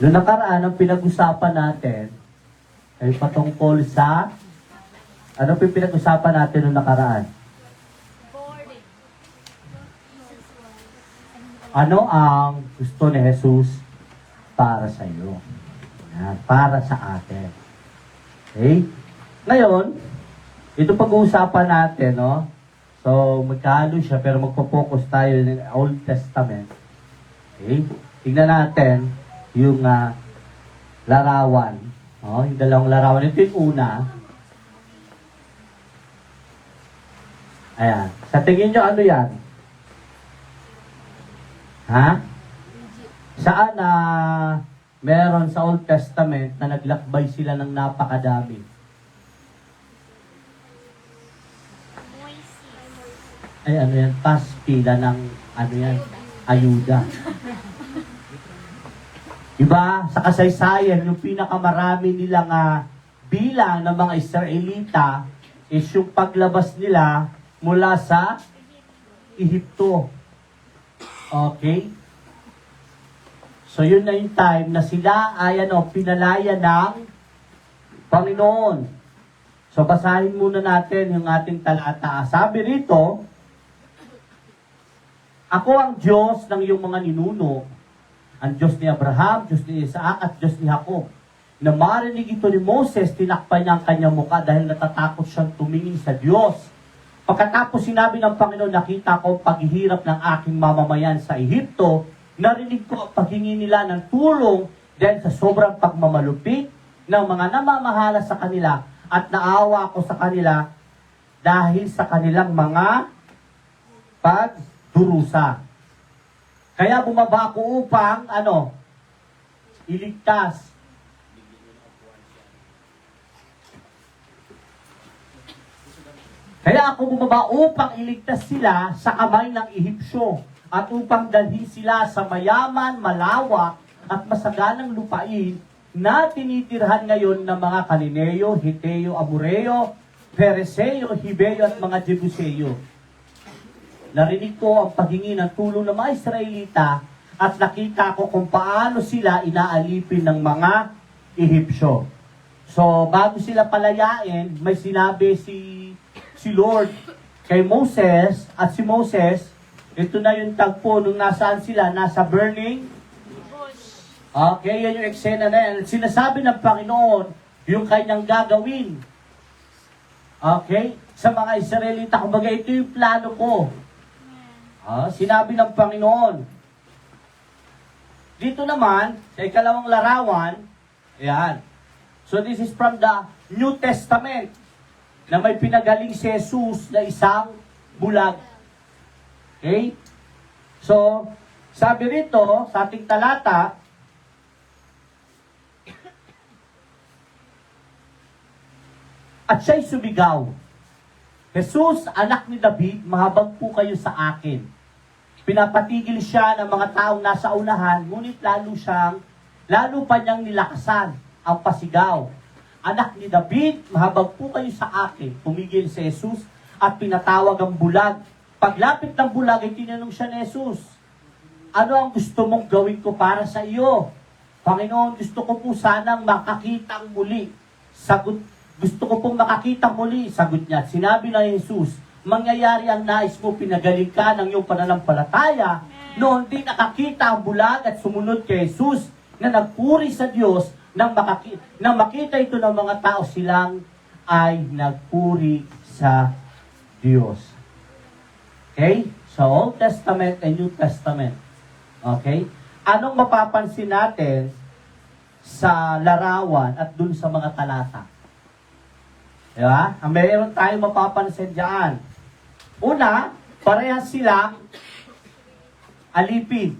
Noong nakaraan, ang pinag-usapan natin ay patungkol sa, ano po yung pinag-usapan natin noong nakaraan? Ano ang gusto ni Jesus para sa iyo? Yan, para sa atin. Okay? Ngayon, ito pag-uusapan natin, no? So, magkahalo siya, pero magpo-focus tayo ng Old Testament. Okay? Tingnan natin yung larawan. No? Yung dalawang larawan. Ito yung una. Ayan. Sa tingin nyo, ano yan? Ha? Saan meron sa Old Testament na naglakbay sila ng napakadami? Ay, ano yan? Pila ng, ano yan? Ayuda. Diba? Sa kasaysayan, yung pinakamarami nilang bilang ng mga Israelita is yung paglabas nila mula sa Ehipto. Okay? So, yun na yung time na sila ay pinalaya ng Panginoon. So, basahin muna natin yung ating talata. Sabi rito, ako ang Diyos ng iyong mga ninuno, ang Diyos ni Abraham, Diyos ni Isaac, at Diyos ni Jacob. Na marinig ito ni Moses, tinakpan niya ang kanyang mukha dahil natatakot siyang tumingin sa Diyos. Pagkatapos sinabi ng Panginoon, nakita ko ang paghihirap ng aking mamamayan sa Ehipto, narinig ko ang paghingi nila ng tulong dahil sa sobrang pagmamalupit ng mga namamahala sa kanila at naawa ko sa kanila dahil sa kanilang mga pagdurusa. Kaya bumaba ako upang, iligtas. Kaya ako bumaba upang iligtas sila sa kamay ng Ehipsyo at upang dalhin sila sa mayaman, malawak at masaganang lupain na tinitirhan ngayon ng mga Kalineo, Hiteo, Amoreo, Pereseo, Hibeo at mga Jebuseo. Narinig ko ang paghingi ng tulong ng mga Israelita at nakita ko kung paano sila inaalipin ng mga Ehipsyo. So, bago sila palayain, may sinabi si Lord kay Moses, at si Moses, ito na yung tagpo nung nasaan sila, nasa burning bush. Okay, yan yung eksena na yan. Sinasabi ng Panginoon yung kanyang gagawin. Okay? Sa mga Israelita, kumbaga ito yung plano ko. Sinabi ng Panginoon. Dito naman, sa ikalawang larawan, ayan. So this is from the New Testament, na may pinagaling si Jesus na isang bulag. Okay? So, sabi rito, sa ating talata, at siya'y sumigaw, Jesus, anak ni David, mahabag po kayo sa akin. Pinapatigil siya ng mga taong nasa unahan, ngunit lalo pa niyang nilakasan ang pasigaw. Anak ni David, mahabag po kayo sa akin. Tumigil si Jesus at pinatawag ang bulag. Paglapit ng bulag, ay tinanong siya ni Jesus, ano ang gusto mong gawin ko para sa iyo? Panginoon, gusto ko po sanang makakitang muli. Gusto ko pong makakitang muli. Sagot niya. Sinabi na ni Jesus, mangyayari ang nais mo, pinagaling ka ng iyong pananampalataya. Noon din nakakita ang bulag at sumunod kay Jesus na nagpuri sa Diyos. Nang makita ito ng mga tao, silang ay nagpuri sa Diyos. Okay? So, Old Testament and New Testament. Okay? Anong mapapansin natin sa larawan at dun sa mga talata? Diba? Mayroon tayong mapapansin dyan. Una, parehas silang alipin.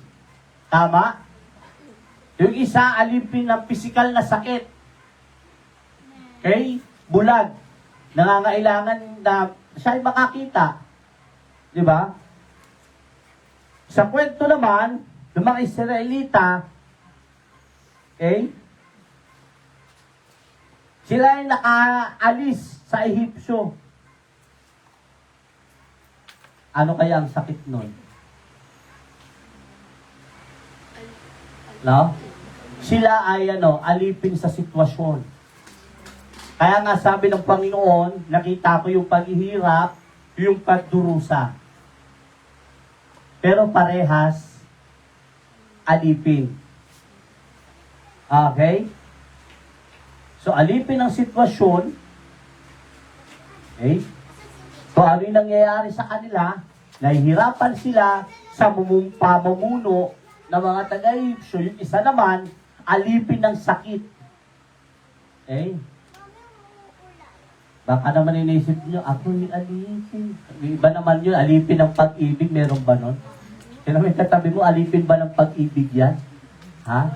Tama? Yung isa, alipin ng pisikal na sakit. Okay? Bulag. Nangangailangan na siya ay makakita. Diba? Sa kwento naman, ng mga Israelita, okay? Sila ay nakaalis sa Ehipsyo. Ano kaya ang sakit nun? No? sila ay alipin sa sitwasyon. Kaya nga sabi ng Panginoon, nakita ko yung paghihirap, yung pagdurusa. Pero parehas, alipin. Okay? So, alipin ang sitwasyon. Okay? So, ano yung nangyayari sa kanila? Nahihirapan sila sa pamumuno ng mga taga-Egypto. Yung isa naman, alipin ng sakit. Okay? Baka naman inisip nyo, ako yung alipin. Iba naman yun, alipin ng pag-ibig. Meron ba nun? Kaya may katabi mo, alipin ba ng pag-ibig yan? Ha?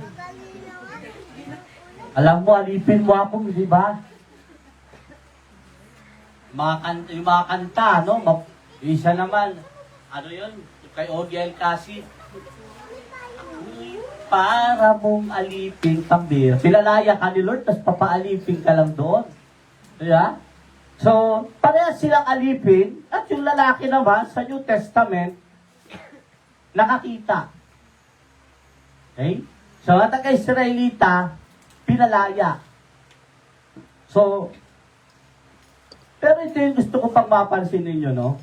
Alam mo, alipin mo ako, di ba? Yung mga kanta, no? Isa naman, ano yun? Kay Ogiel Kasi. Para mong alipin pambira. Pilalaya ka ni Lord, tapos papaalipin ka lang doon. Diba? So, parehas silang alipin, at yung lalaki naman sa New Testament, nakakita. Okay? So, ang taga-Israelita, pinalaya. So, pero ito yung gusto ko pang mapansin ninyo, no?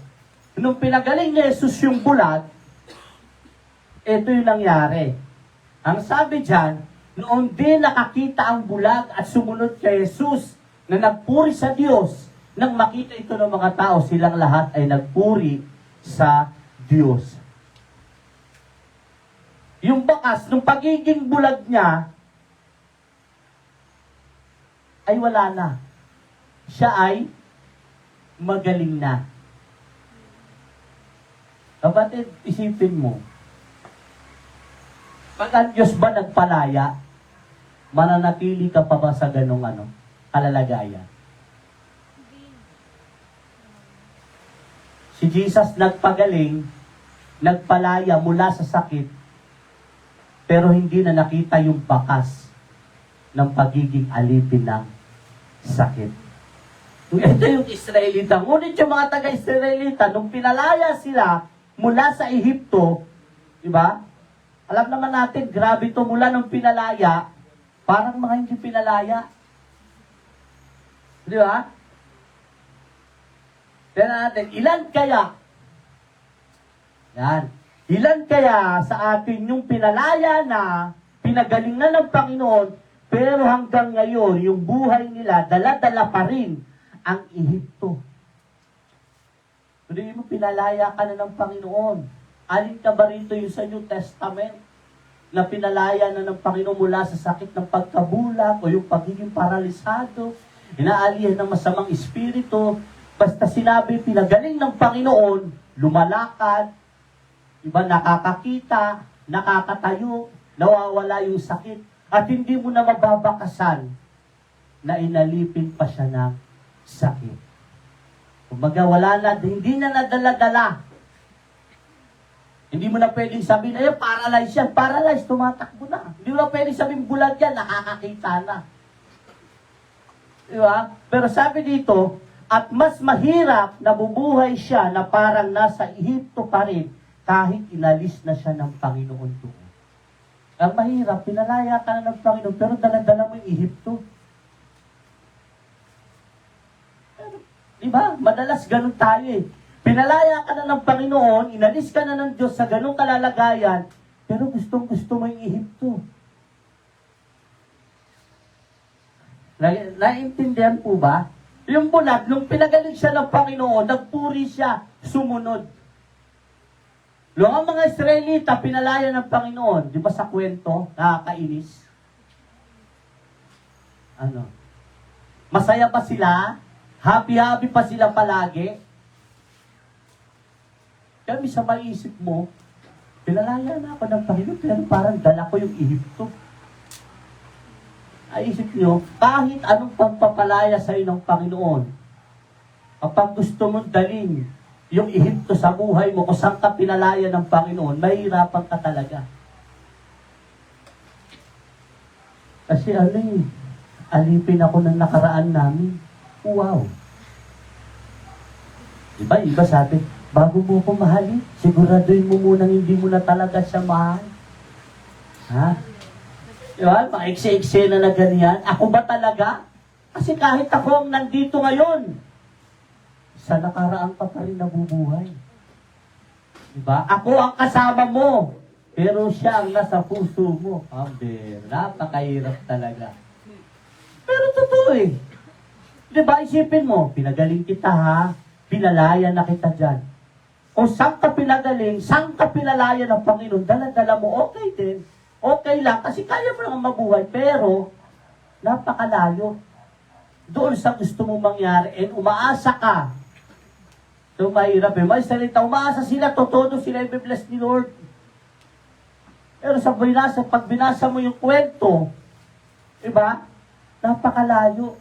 Nung pinagaling ni Jesus yung bulag, ito yung nangyari. Ang sabi dyan, noon din nakakita ang bulag at sumunod kay Jesus na nagpuri sa Diyos. Nang makita ito ng mga tao, silang lahat ay nagpuri sa Diyos. Yung bakas, nung pagiging bulag niya, ay wala na. Siya ay magaling na. Kapatid, isipin mo, pag ang Diyos ba nagpalaya, mananatili ka pa ba sa ganong kalalagayan? Si Jesus nagpagaling, nagpalaya mula sa sakit, pero hindi na nakita yung bakas ng pagiging alipin ng sakit. Ito yung Israelita. Ngunit yung mga taga-Israelita, nung pinalaya sila mula sa Ehipto, di ba? Alam naman natin, grabe ito mula nung pinalaya, parang mga hindi pinalaya. Di ba? Tignan natin, ilan kaya? Yan. Ilan kaya sa atin yung pinalaya na, pinagaling na ng Panginoon, pero hanggang ngayon, yung buhay nila, dala-dala pa rin ang Ehipto. Hindi mo pinalaya ka na ng Panginoon. Alin ka ba rito yung sa New Testament na pinalaya na ng Panginoon mula sa sakit ng pagkabulag o yung pagiging paralisado, inaalihan ng masamang espiritu, basta sinabi pinagaling ng Panginoon, lumalakad, iba nakakakita, nakakatayo, nawawala yung sakit, at hindi mo na mababakasan na inalipin pa siya ng sakit. Kumbaga wala na, hindi na nadala-dala. Hindi mo na pwedeng sabihin, ay, paralyzed yan. Paralyzed, tumatakbo na. Hindi mo na pwedeng sabihin, bulag yan, nakakakita na. Diba? Pero sabi dito, at mas mahirap na bubuhay siya na parang nasa Ehipto pa rin kahit inalis na siya ng Panginoon doon. Ang mahirap, pinalaya ka na ng Panginoon, pero dala-dala mo yung Ehipto. Diba? Madalas ganun tayo eh. Pinalaya ka na ng Panginoon, inalis ka na ng Diyos sa ganung kalalagayan, pero gustong-gusto mo yung Ehipto. Naiintindihan po ba? Yung bulag, nung pinagaling siya ng Panginoon, nagpuri siya, sumunod. Ang mga Israelita, pinalaya ng Panginoon. Di ba sa kwento, nakakainis? Masaya pa sila? Happy-happy pa sila palagi? Kami sa maisip mo, pinalaya na ako ng Panginoon, pero parang dala ko yung Ehipto. Naisip nyo, kahit anong pagpapalaya sa iyo ng Panginoon, kapag gusto mong dalhin yung Ehipto sa buhay mo, kung saan ka pinalaya ng Panginoon, mahirapan ka talaga. Kasi alipin ako ng nakaraan namin. Wow. Iba sabi, bago mo ko mahalin, siguraduhin mo munang hindi mo na talaga siya mahal. Ha? Diba? Paiksi-eksena na ganyan. Ako ba talaga? Kasi kahit ako ang nandito ngayon, sa nakaraan pa rin nabubuhay. Diba? Ako ang kasama mo, pero siya ang nasa puso mo. Amber, napakahirap talaga. Pero totoo eh. Diba? Isipin mo, pinagaling kita ha, pinalaya na kita dyan. O saan ka pinagaling, saan ka pinalaya ng Panginoon, dala-dala mo, okay din. Okay lang, kasi kaya mo lang mabuhay, pero napakalayo. Doon sa gusto mong mangyari, and umaasa ka. So, mahirap eh. May salita, umaasa sila, totoo sila, i-bless ni Lord. Pero sa pag binasa mo yung kwento, diba? Napakalayo.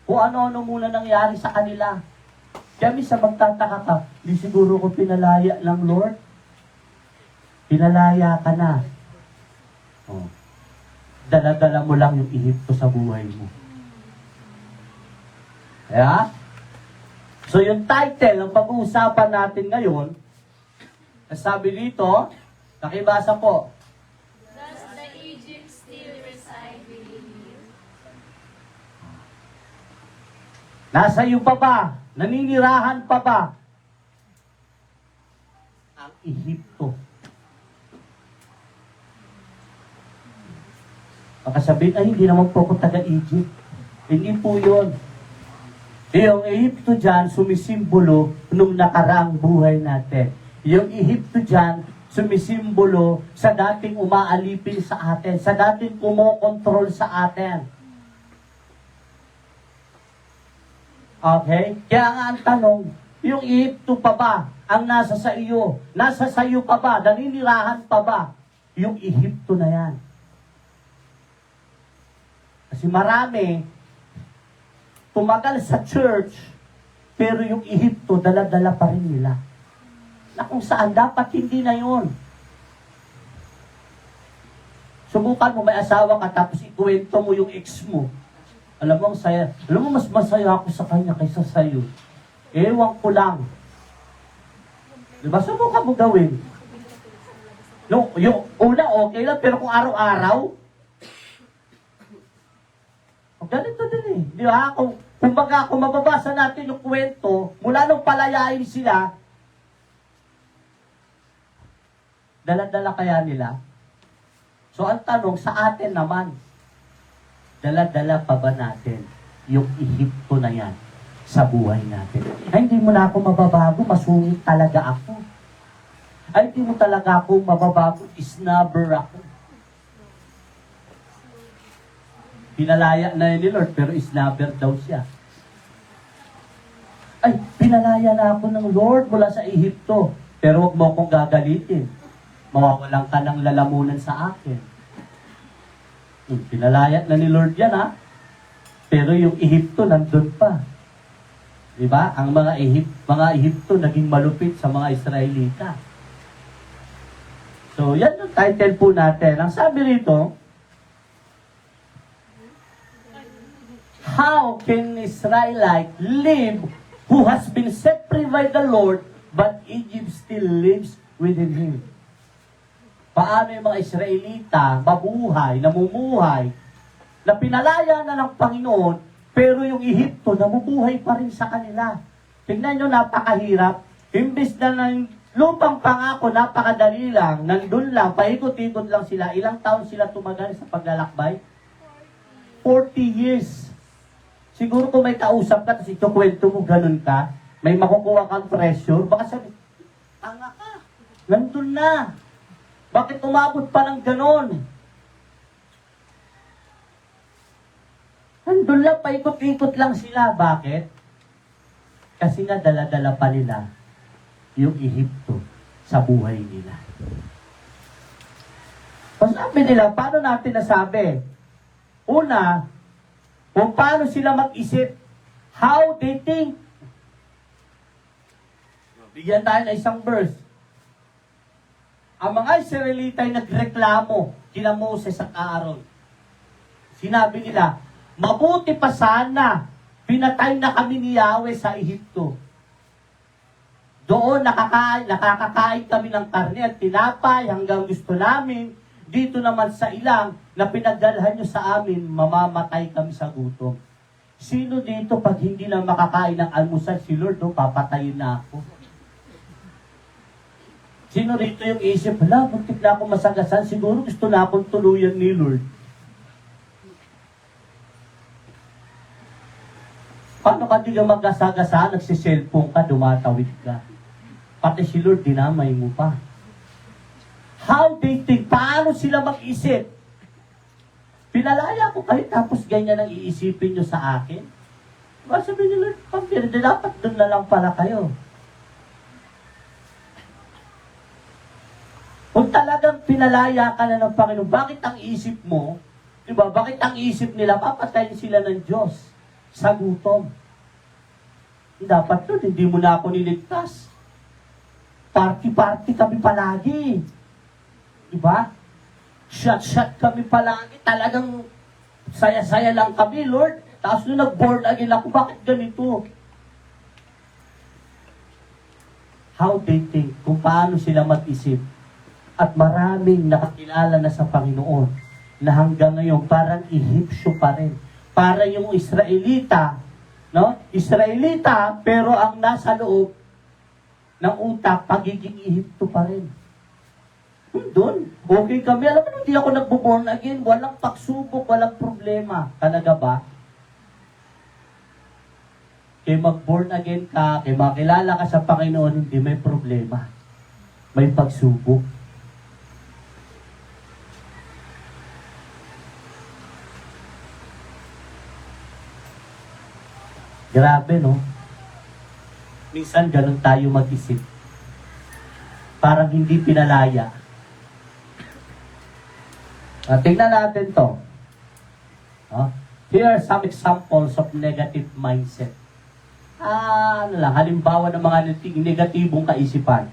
Kung ano-ano muna nangyari sa kanila. Kaya minsan magtataka ka, di siguro ko pinalaya ng Lord. Pinalaya ka na. Oh. Dala-dala mo lang yung Ehipto sa buhay mo. Kaya, so yung title ng pag-uusapan natin ngayon, sabi dito, nakibasa po. Does the Egypt still reside within you? Nasa iyo pa ba? Naninirahan pa ba? Ang Ehipto. Baka sabihin, ay hindi naman po ako taga-Egypt. Hindi po yun. Yung Ehipto dyan, sumisimbolo nung nakaraang buhay natin. Yung Ehipto dyan, sumisimbolo sa dating umaalipin sa atin, sa dating kumokontrol sa atin. Okay? Kaya nga ang tanong, yung Ehipto pa ba ang nasa sa iyo? Nasa sa iyo pa ba? Naninirahan pa ba? Yung Ehipto na yan. Kasi marami, tumagal sa church, pero yung Ehipto, dala-dala pa rin nila. Na kung saan, dapat hindi na yun. Subukan mo, may asawa ka, tapos ikuwento mo yung ex mo. Alam mo, ang saya. Alam mo, mas masaya ako sa kanya kaysa sa'yo. Ewan ko lang. Diba? Subukan mo gawin. Yung una, okay lang, pero kung araw-araw, ganito din eh. Di ba? Kung mababasa natin yung kwento, mula nung palayain sila, dala-dala kaya nila? So ang tanong, sa atin naman, dala-dala pa ba natin yung Ehipto na yan sa buhay natin? Ay, hindi mo na ako mababago, masungit talaga ako. Ay, hindi mo talaga ako mababago, snubber ako. Pinalaya na ni Lord, pero snubber daw siya. Ay, pinalaya na ako ng Lord mula sa Ehipto, pero huwag mo akong gagalitin. Mawawalan ka ng lalamunan sa akin. Pinalaya na ni Lord yan, ha? Pero yung Ehipto nandun pa. Diba? Ang mga Ehipto naging malupit sa mga Israelita. So, yan yung title po natin. Ang sabi rito, how can Israelite live who has been set free by the Lord, but Egypt still lives within him? Paano yung mga Israelita mabuhay, namumuhay, na pinalaya na ng Panginoon, pero yung Ehipto namubuhay pa rin sa kanila? Tingnan nyo, napakahirap. Imbis na ng lupang pangako, napakadali lang, nandun lang, paikot-ikot lang sila. Ilang taon sila tumagal sa paglalakbay? 40 years. Siguro kung may kausap ka, tapos ito kwento mo, ganun ka, may makukuha kang pressure, baka sabi, tanga ka, nandun na. Bakit umabot pa ng ganun? Nandun lang, paikot-ikot lang sila. Bakit? Kasi nga dala-dala pa nila yung Ehipto sa buhay nila. Pasabi nila, paano natin nasabi? Una, kung paano sila mag-isip, how they think. Bigyan tayo ng isang verse. Ang mga Israelita ay nagreklamo kina Moses at Aaron. Sinabi nila, mabuti pa sana, pinatay na kami ni Yahweh sa Ehipto. Doon nakakakain kami ng karne at tinapay hanggang gusto namin. Dito naman sa ilang na pinagdalhan nyo sa amin, mamamatay kami sa gutom. Sino dito pag hindi na makakain ng almusal si Lord, papatayin na ako? Sino rito yung isip, hala, buntik na ako masagasan, siguro gusto na akong tuluyan ni Lord. Paano ka di ka magkasagasa, nagsiselfone ka, dumatawid ka? Pati si Lord, dinamay mo pa. How they think? Paano sila mag-isip? Pinalaya ko kayo, tapos ganyan ang iisipin nyo sa akin? Diba sabi ni Lord, pambira, dapat doon na lang pala kayo. Kung talagang pinalaya ka na ng Panginoon, bakit ang isip mo, diba, bakit ang isip nila, papatayin sila ng Diyos sa gutom? Dapat doon, hindi mo na ako niligtas. Party-party kami palagi. Diba? Shot-shot kami palagi. Talagang saya-saya lang kami, Lord. Tapos nung nag-born again ako, bakit ganito? How they think, kung paano sila mag-isip. At maraming nakakilala na sa Panginoon na hanggang ngayon parang Ehipsyo pa rin. Para yung Israelita, no? Israelita, pero ang nasa loob ng utak, pagiging Ehipto pa rin. Doon, okay kami. Alam mo, hindi ako nagbo-born again. Walang pagsubok, walang problema. Talaga ba? Kaya mag-born again ka, kaya makilala ka sa Panginoon, hindi may problema. May pagsubok. Grabe, no? Minsan ganun tayo mag-isip. Parang hindi pinalaya. Tingnan natin to. Here are some examples of negative mindset. Halimbawa ng mga negatibong kaisipan.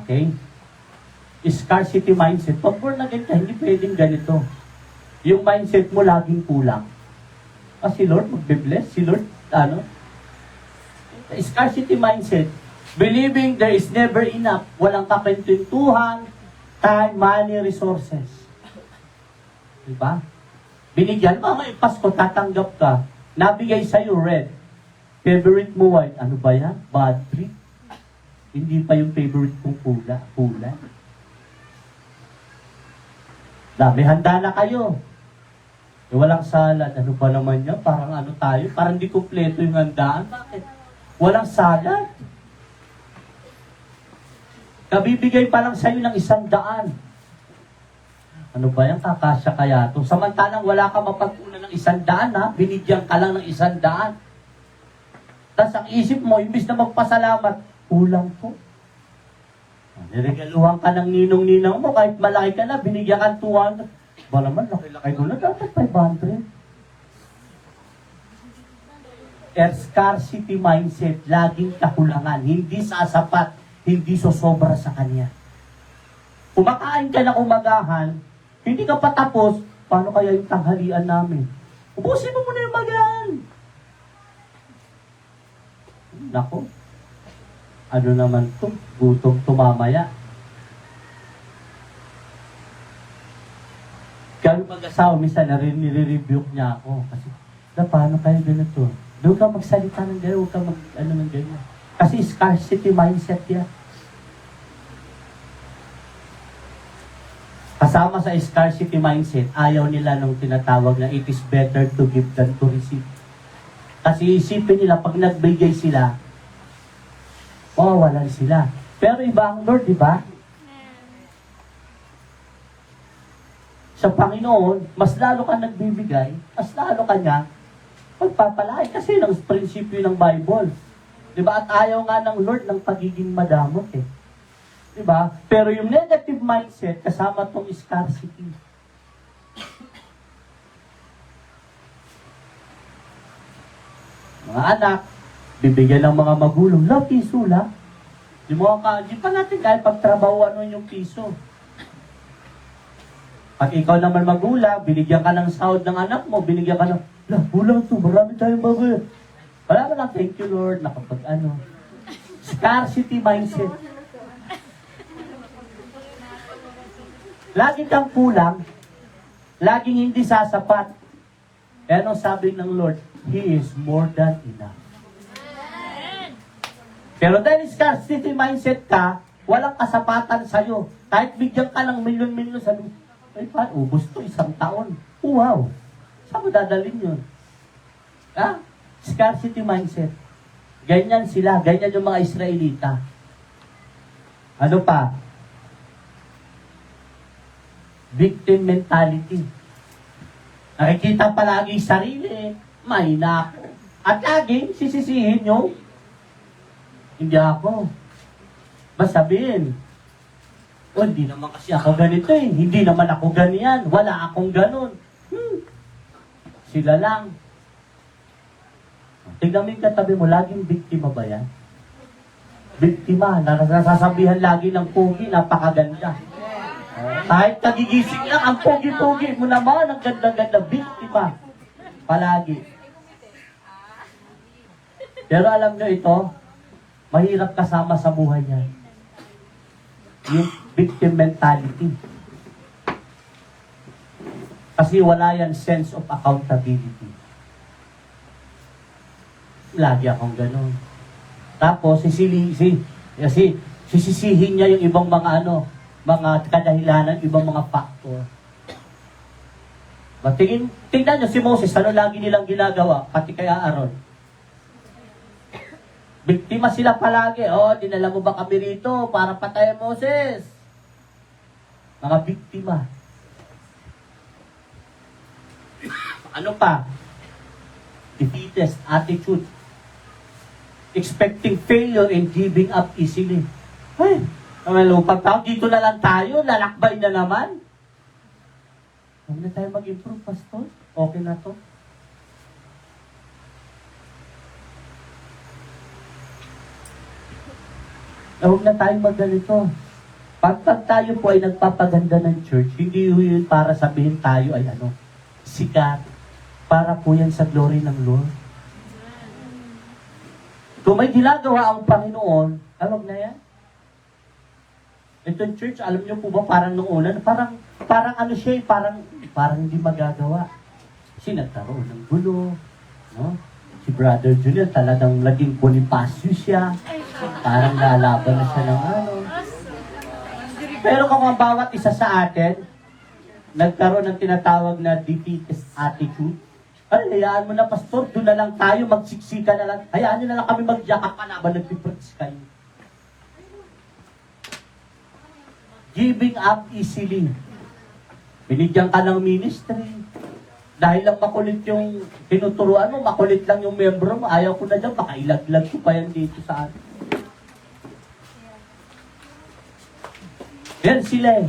Okay? Scarcity mindset. Pag born again ka, hindi pwedeng ganito. Yung mindset mo laging kulang. Si Lord magbe-bless. Si Lord, scarcity mindset. Believing there is never enough. Walang kapintuhan, time, money, resources. Diba? Binigyan, may Pasko, tatanggap ka. Nabigay sa'yo red. Favorite mo white. Ano ba yan? Bad trip. Hindi pa yung favorite kong pula. May handa na kayo. Walang salad. Ano ba naman yan? Parang tayo? Parang di kumpleto yung handaan. Bakit? Walang salad. Kabibigay pa lang sa'yo ng 100. Ano ba yan? Kakasya kaya ito. Samantalang wala ka mapag-una ng 100, binigyan ka lang ng 100. Tapos ang isip mo, imbis na magpasalamat, kulang po. Niregaluhan ka ng ninong-ninang mo, kahit malaki ka na, binigyan ka 200. Ba naman, laki-laki ko na, dapat 500. Scarcity mindset, laging kakulangan, hindi sasapat, hindi sosobra sa kanya. Kumakain ka ng umagahan, hindi ka patapos, paano kaya yung tanghalian namin? Ubusin mo muna yung magahan. Nako, ano naman to? Gutom tumamaya. Kaya mag-asawa, minsan nire-rebuke niya ako. Kasi, paano kayo ganito? Doon ka magsalita ng gano'n, huwag ka ng gano'n. Kasi scarcity mindset yan. Kasama sa scarcity mindset, ayaw nila nung tinatawag na it is better to give than to receive. Kasi isipin nila, pag nagbigay sila, walan sila. Pero iba ang Lord, di ba? Sa Panginoon, mas lalo ka nagbibigay, mas lalo ka niya pagpapalay. Kasi ng prinsipyo ng Bible. Di ba? At ayaw nga ng Lord ng pagiging madamot eh. Diba? Pero yung negative mindset, kasama tong scarcity. Mga anak, bibigyan ng mga magulang, piso lang. Di pa natin kahit pagtrabaho yung piso. Pag ikaw naman magulang, binigyan ka ng sahod ng anak mo, binigyan ka ng, kulang to, marami tayong bago. Wala mo lang, thank you Lord, Scarcity mindset. Lagi kang kulang. Laging hindi sasapat. E anong sabi ng Lord? He is more than enough. Pero dahil scarcity mindset ka, walang kasapatan sa'yo. Kahit bigyan ka ng milyon-milyon, sabi, ay pa, ubos to, 1 taon. Wow! Saan mo dadalhin yun? Ha? Scarcity mindset. Ganyan sila, ganyan yung mga Israelita. Ano pa? Victim mentality. Nakikita palagi yung sarili, may nako. At lagi, sisisihin nyo, hindi ako. Masabihin, oh, hindi naman kasi ako ganito eh. Hindi naman ako ganyan. Wala akong ganun. Sila lang. Tignan mo yung katabi mo, laging biktima ba yan? Biktima, nasasabihan lagi ng pogi, napakaganda. Kahit kagigising lang, ang pogi-pogi mo naman, ang ganda-ganda, biktima. Palagi. Pero alam nyo ito, mahirap kasama sa buhay niya. Yung victim mentality. Kasi wala yan sense of accountability. Lagi akong ganun. Tapos, sisisihin niya yung ibang mga mga kadahilanan, ibang mga factor. Tingnan nyo si Moses, ano lagi nilang ginagawa, pati kay Aaron. Biktima sila palagi. Oh, dinala mo ba kami rito para patayin Moses? Mga biktima. Ano pa? Defeatist attitude. Expecting failure and giving up easily. Ay, pag dito na lang tayo, lalakbay na naman. Huwag na tayo mag-improve, Pastor. Okay na to. Huwag na tayong magganito. Pag tayo po ay nagpapaganda ng church, hindi yun para sabihin tayo ay sikat. Para po yan sa glory ng Lord. Kung may ginagawa ang Panginoon, huwag na yan. Itong church, alam niyo po ba, parang noong una, parang parang hindi magagawa. Kasi nagkaroon ng gulo, no? Si Brother Junior talagang naging Bonifacio siya. Parang lalaban na siya ng Pero kung ang bawat isa sa atin, nagkaroon ng tinatawag na defeatist attitude, ay, hayaan mo na, Pastor, doon na lang tayo, magsiksika na lang. Hayaan nyo na lang kami mag-yakap ka na ba nagpipreach kayo. Giving up easily. Binigyan ka ng ministry. Dahil lang makulit yung tinuturuan mo, makulit lang yung membro mo, ayaw ko na dyan, baka ilaglag ko pa yan dito sa atin. Yan sila eh.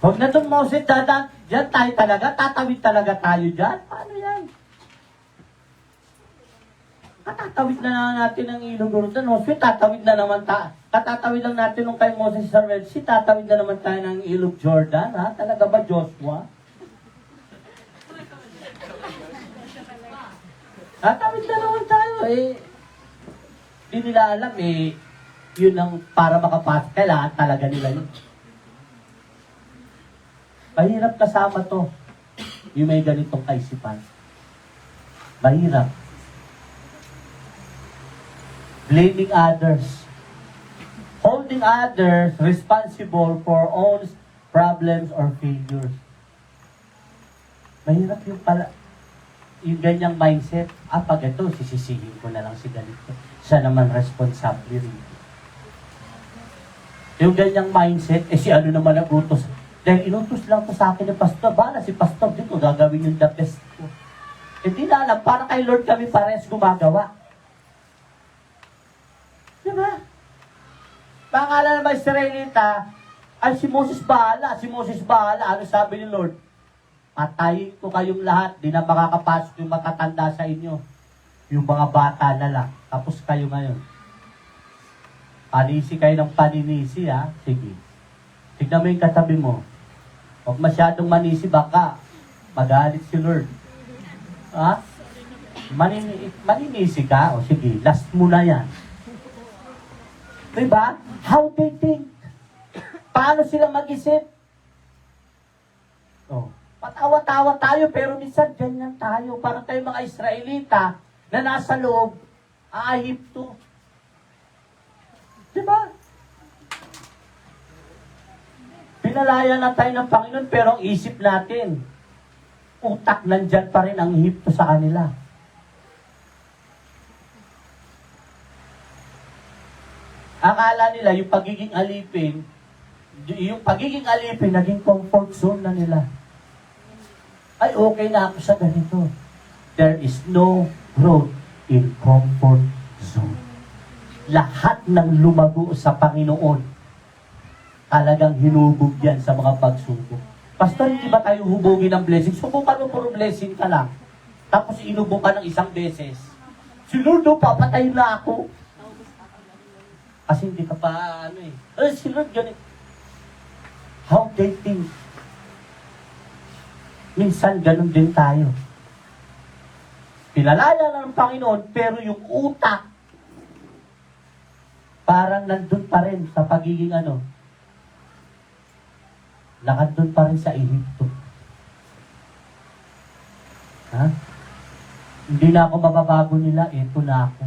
Huwag na itong Moses, dyan tayo talaga, tatawid talaga tayo dyan. Paano yan? Katatawid na lang natin ang ilog Jordan. Moses, tatawid na naman katatawid lang natin nung kay Moses sa Red Sea, tatawid na naman tayo ng ilog Jordan. Ha? Talaga ba, Joshua? Tatawid na naman tayo. Di nila alam yun ang para makapasok. Kailangan talaga nila yun. Mahirap kasama to. Yung may ganitong kaisipan. Mahirap. Blaming others. Holding others responsible for own problems or failures. Mahirap yung ganyang mindset. Pag ito, sisisihin ko na lang si ganito. Siya naman responsable rin. Yung ganyang mindset, si ano naman ang utos. Dahil inutos lang to sa akin ng pastor. Bala si pastor dito, gagawin yung the best ko. Hindi na alam, para kay Lord kami parehas gumagawa. Diba? Pangalan naman Israelita, ay si Moses bahala, Ano sabi ni Lord? Patayin ko kayong lahat, di na makakapasok yung matatanda sa inyo. Yung mga bata na lang. Tapos kayo ngayon. Panisi kayo ng paninisi, ha? Sige. Tignan mo yung katabi mo. Huwag masyadong manisi, baka magalit si Lord. Ha? Maninisi ka? O sige, last mo na yan. Diba? How they think. Paano sila mag-isip? Oh, patawa-tawa tayo, pero minsan ganyan tayo. Parang tayo mga Israelita na nasa loob, Ahipto. Diba? Pinalaya na tayo ng Panginoon, pero ang isip natin, utak nandyan pa rin ang Ehipto sa kanila. Akala nila yung pagiging alipin naging comfort zone na nila. Ay, okay na ako sa ganito. There is no growth in comfort zone. Lahat ng lumago sa Panginoon, talagang hinubog yan sa mga pagsubok. Pastor, hindi ba tayo hubugin ng blessing? Subukan mo puro blessing ka lang. Tapos inubog ka ng isang beses. Si Lord, papatay na ako. Kasi hindi ka pa, si Lord, ganit. How they think. Minsan, ganun din tayo. Pinalaya na ng Panginoon, pero yung utak, parang nandun pa rin sa pagiging nakandun pa rin sa Ehipto. Ha? Hindi na ako mababago nila, eto na ako.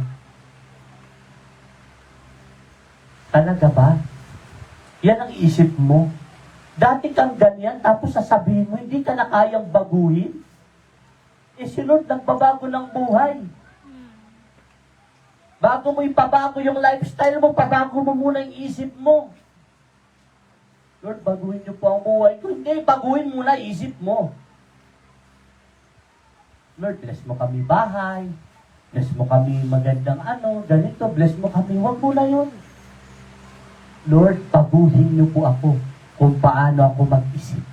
Talaga ba? Yan ang isip mo. Dati kang ganyan, tapos sasabihin mo, hindi ka na kayang baguhin. Si Lord, nagbabago ng buhay. Bago mo ipabago yung lifestyle mo, pabago mo muna yung isip mo. Lord, baguhin niyo po ang buhay ko. Hindi, baguhin muna isip mo. Lord, bless mo kami bahay. Bless mo kami magandang ganito. Bless mo kami, huwag mo na yun. Lord, baguhin niyo po ako kung paano ako mag-isip.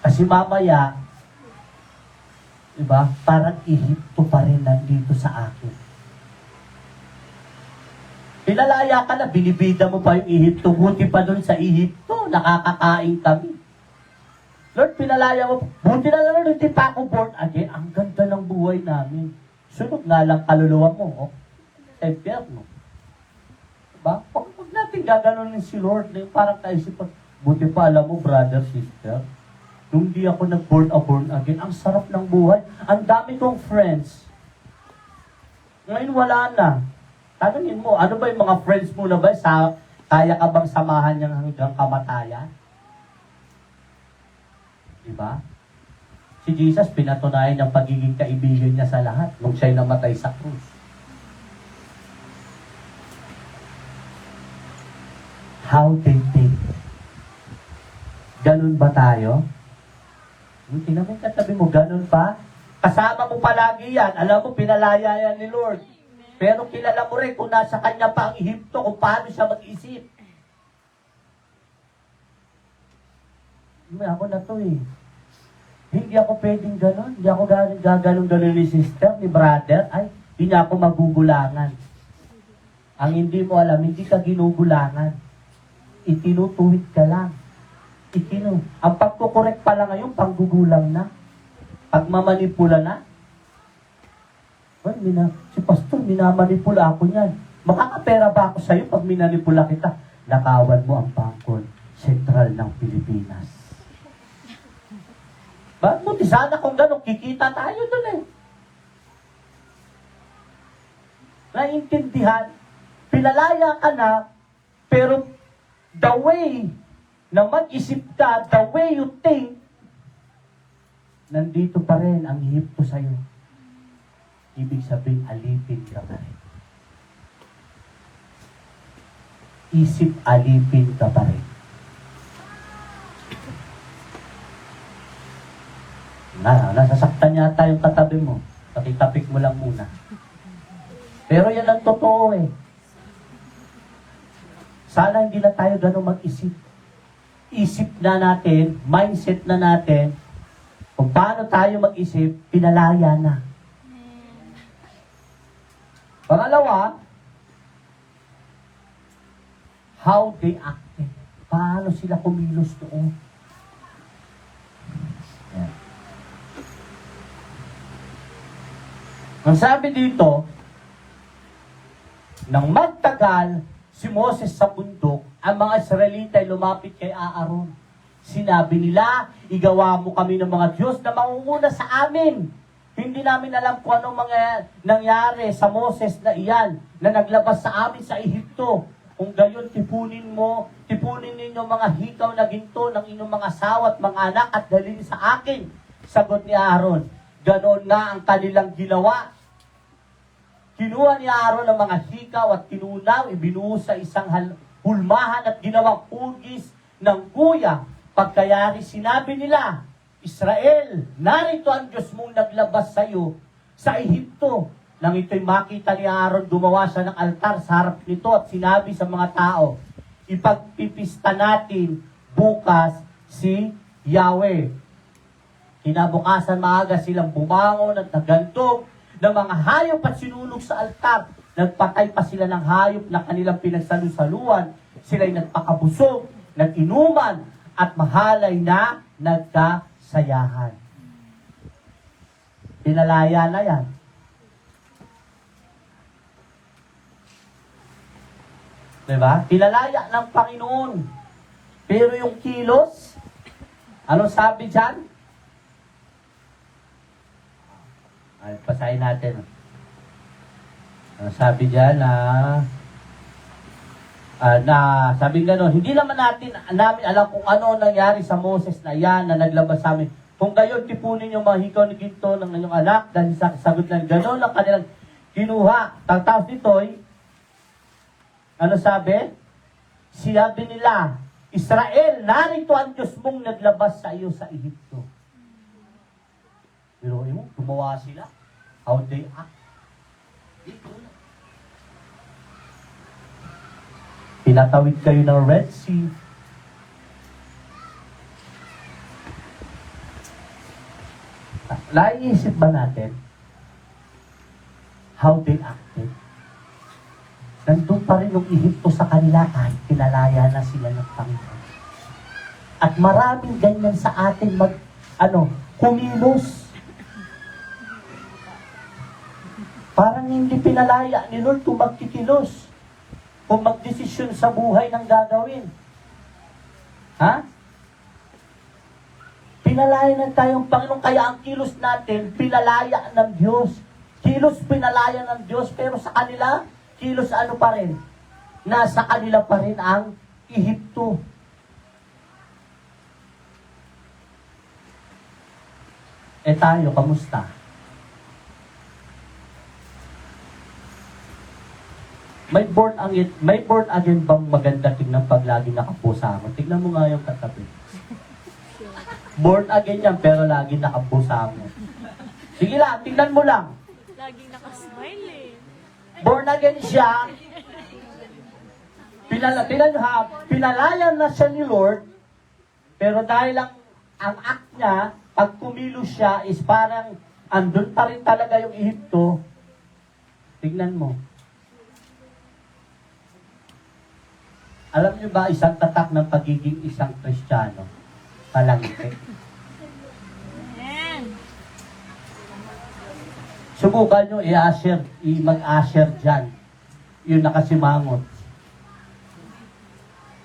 Kasi mamaya, diba, parang Ehipto pa rin nandito sa akin. Pinalaya ka na, binibida mo pa yung Ehipto, buti pa doon sa Ehipto, nakakakain kami. Lord, pinalaya mo, buti na lang hindi pa ako born again, ang ganda ng buhay namin. Sunod nga lang kaluluwa mo, sa impyerno. Diba? Huwag natin gaganunin si Lord, parang kaisipan, buti pa alam mo, brother, sister, nung di ako nag-born again, ang sarap ng buhay. Ang dami kong friends. Ngayon wala na. Tanungin mo, ano ba yung mga friends mo na ba? Kaya ka bang samahan niyang hanggang kamatayan? Diba? Si Jesus, pinatunayan ang pagiging kaibigan niya sa lahat nung siya'y namatay sa krus. How they think. Ganun ba tayo? Tingnan mo yung katabi mo, ganun pa? Kasama mo palagi yan. Alam mo, pinalaya yan ni Lord. Pero kilala mo rin kung nasa kanya pa ang Ehipto, kung paano siya mag-isip. Ako na to eh. Hindi ako pwedeng ganun. Hindi ako gaganon ni sister, ni brother. Ay, hindi niya ako magugulangan. Ang hindi mo alam, hindi ka ginugulangan. Itinutuwid ka lang. Ang pagkukorek pala ngayon, panggugulang na. Pagmamanipula na. Si pastor, minamanipula ako niyan. Makakapera ba ako sa'yo pag minanipula kita? Nakawan mo ang Bangkol Sentral ng Pilipinas. Bakit mo? Di sana kung gano'n, kikita tayo doon eh. Naintindihan, pinalaya ka na, pero the way na mag-isip ka, the way you think, nandito pa rin ang Ehipto sa'yo. Ibig sabihin, alipin ka pa rin. Isip, alipin ka pa rin. Nasasaktan yata yung katabi mo. Pakitapik mo lang muna. Pero yan ang totoo eh. Sana hindi na tayo gano'ng mag-isip. Isip na natin, mindset na natin, kung paano tayo mag-isip, pinalaya na. Pangalawa, how they acted. Paano sila kumilos doon? Yan. Ang sabi dito, nang magtagal si Moses sa bundok, ang mga Israelita ay lumapit kay Aaron. Sinabi nila, igawa mo kami ng mga Diyos na mangunguna sa amin. Hindi namin alam kung anong mga nangyari sa Moses na iyan, na naglabas sa amin sa Ehipto. Kung gayon, tipunin ninyo mga hikaw na ginto ng inyong mga asawa at mga anak at dalhin sa akin. Sagot ni Aaron, ganon na ang kanilang ginawa. Kinuha ni Aaron ang mga hikaw at tinunaw, ibinuhos sa isang hulmahan at ginawang hugis ng kuya. Pagkayari sinabi nila, Israel, narito ang Diyos mong naglabas sa iyo sa Ehipto. Nang ito'y makita ni Aaron, gumawa siya ng altar sa harap nito at sinabi sa mga tao, ipagpipista natin bukas si Yahweh. Kinabukasan maaga silang bumangon at nagantog ng mga hayop at sinunog sa altar. Nagpatay pa sila ng hayop na kanilang pinagsalusaluan. Sila'y nagpakabusog, nag-inuman, at mahalay na nagkasayahan. Pinalaya na yan. Diba? Pinalaya ng Panginoon. Pero yung kilos, anong sabi dyan? Ay, pasahin natin. Sabi dyan na sabi gano'n, hindi naman namin alam kung ano nangyari sa Moses na yan na naglabas sa amin. Kung gayon, tipunin yung mga hikaw ni ginto ng inyong anak dahil sa sagot lang gano'n ang kanilang kinuha. Tapos nito'y, ano sabi? Sabi nila, Israel, narito ang Diyos mong naglabas sa iyo sa Ehipto. Pero mo, gumawa sila. How they act. Pinatawid kayo ng Red Sea. Naiisip ba natin how they acted? Nandun pa rin yung Ehipto sa kanila kahit pinalaya na sila ng Panginoon. At maraming ganyan sa atin kumilos. Parang hindi pinalaya ni Lord kung magkikilos. Kung magdesisyon sa buhay ng gagawin. Ha? Pinalaya na tayong Panginoon, kaya ang kilos natin, pinalaya ng Diyos. Kilos pinalaya ng Diyos, pero sa kanila, kilos ano pa rin? Nasa kanila pa rin ang Ehipto. Tayo, kamusta? May born again bang maganda tingnan pag lagi nakapusa mo? Tignan mo nga yung katabi. Born again yan, pero lagi nakapusa mo. Sige lang, tignan mo lang. Laging nakasmile eh. Born again siya. Pinalaya na siya ni Lord, pero dahil ang act niya, pag kumilos siya, is parang andun pa rin talaga yung Ehipto. Tignan mo. Alam niyo ba, isang tatak ng pagiging isang Kristiyano? Palangiti. Subukan nyo mag-asher dyan. Yung nakasimangot.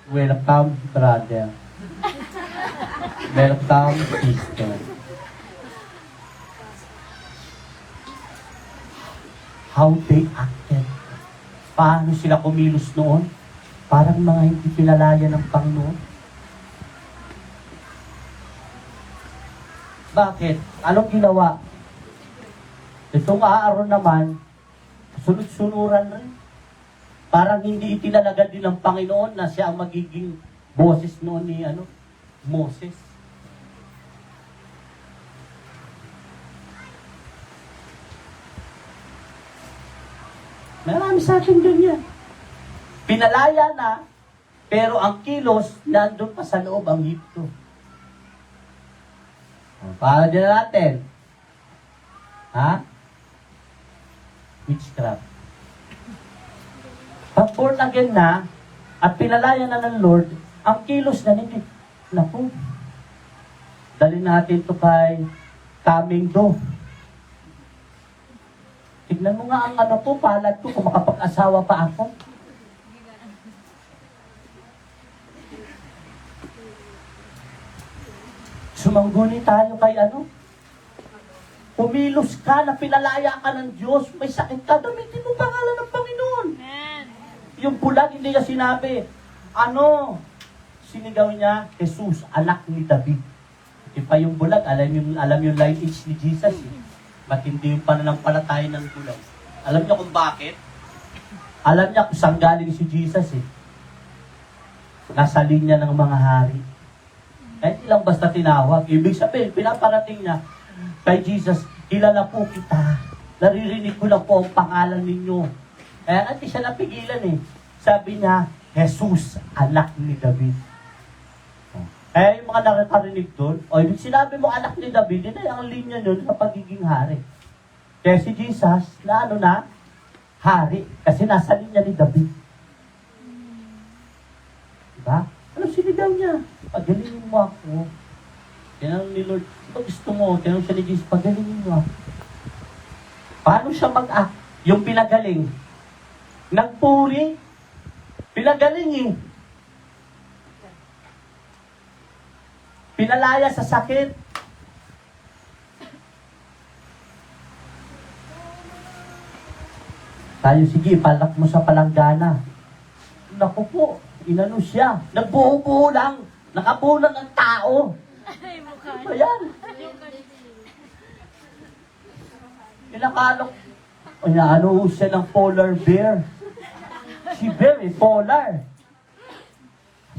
Welcome, brother. Welcome, sister. How they acted. Paano sila kumilos noon? Parang mga hindi pinalaya ng Panginoon. Bakit? Anong ginawa? Itong Aaron naman, sunod-sunuran rin. Parang hindi itinalaga din ng Panginoon na siya ang magiging boses noon ni Moses. Marami sa akin doon yan. Pinalaya na, pero ang kilos nandun pa sa loob ang Ehipto. Paano din natin? Ha? Witchcraft. Pag born again na, at pinalaya na ng Lord, ang kilos na hindi. Naku, dali natin ito kay Kaming Do. Tignan mo nga ang palad ko kung makapag-asawa pa ako. Sumangguni tayo kay ano? Pumilos ka na pinalaya ka ng Diyos, may sakit ka, gamitin mo pangalan ng Panginoon. Amen. Yung bulag, hindi niya sinabi, ano? Sinigaw niya, Jesus, anak ni David. Ipa yung bulag, alam yung lineage ni Jesus. Eh. Matindi yung pananampalataya ng bulag. Alam niyo kung bakit? Alam niya kung saan galing si Jesus eh. Nasa linya ng mga hari. Kahit ilang basta tinawag. Ibig sabihin, pinaparating niya kay Jesus, kilala po kita. Naririnig ko lang po ang pangalan ninyo. Kaya hindi siya napigilan eh. Sabi niya, Jesus, anak ni David. Kaya yung mga nakakarinig doon, o yung sinabi mo anak ni David, yun ay ang linya yun sa pagiging hari. Kaya si Jesus, na ano na, hari. Kasi nasa linya ni David. Diba? Ano sinigaw niya? Pagalingin mo ako. Tinanong ni Lord, ito gusto mo? Tinanong siya ni Jesus, pagalingin mo ako. Paano siya mag-act? Yung pinagaling. Nagpuri. Pinagaling eh. Pinalaya sa sakit. Tayo, sige, palak mo sa palanggana. Naku po, inano siya. Nagbuho-buho lang. Nakabulan ng tao. Ay, mukha. Ano ba yan? Pinakalok. Ano siya ng polar bear. Si bear eh, polar.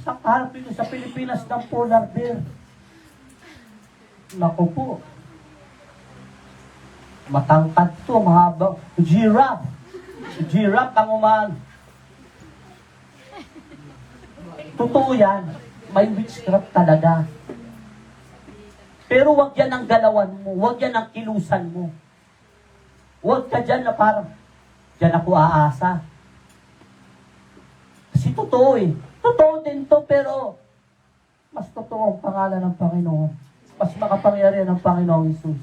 Sa harapin sa Pilipinas ng polar bear. Naku po. Matangkad to, mahaba. Giraffe. Giraffe ang uman. Totoo yan. May witchcraft talaga. Pero wag yan ang galawan mo. Wag yan ang kilusan mo. Wag ka dyan na parang, dyan ako aasa. Kasi totoo eh. Totoo din to, pero mas totoo ang pangalan ng Panginoon. Mas makapangyarihan ang Panginoong Isus.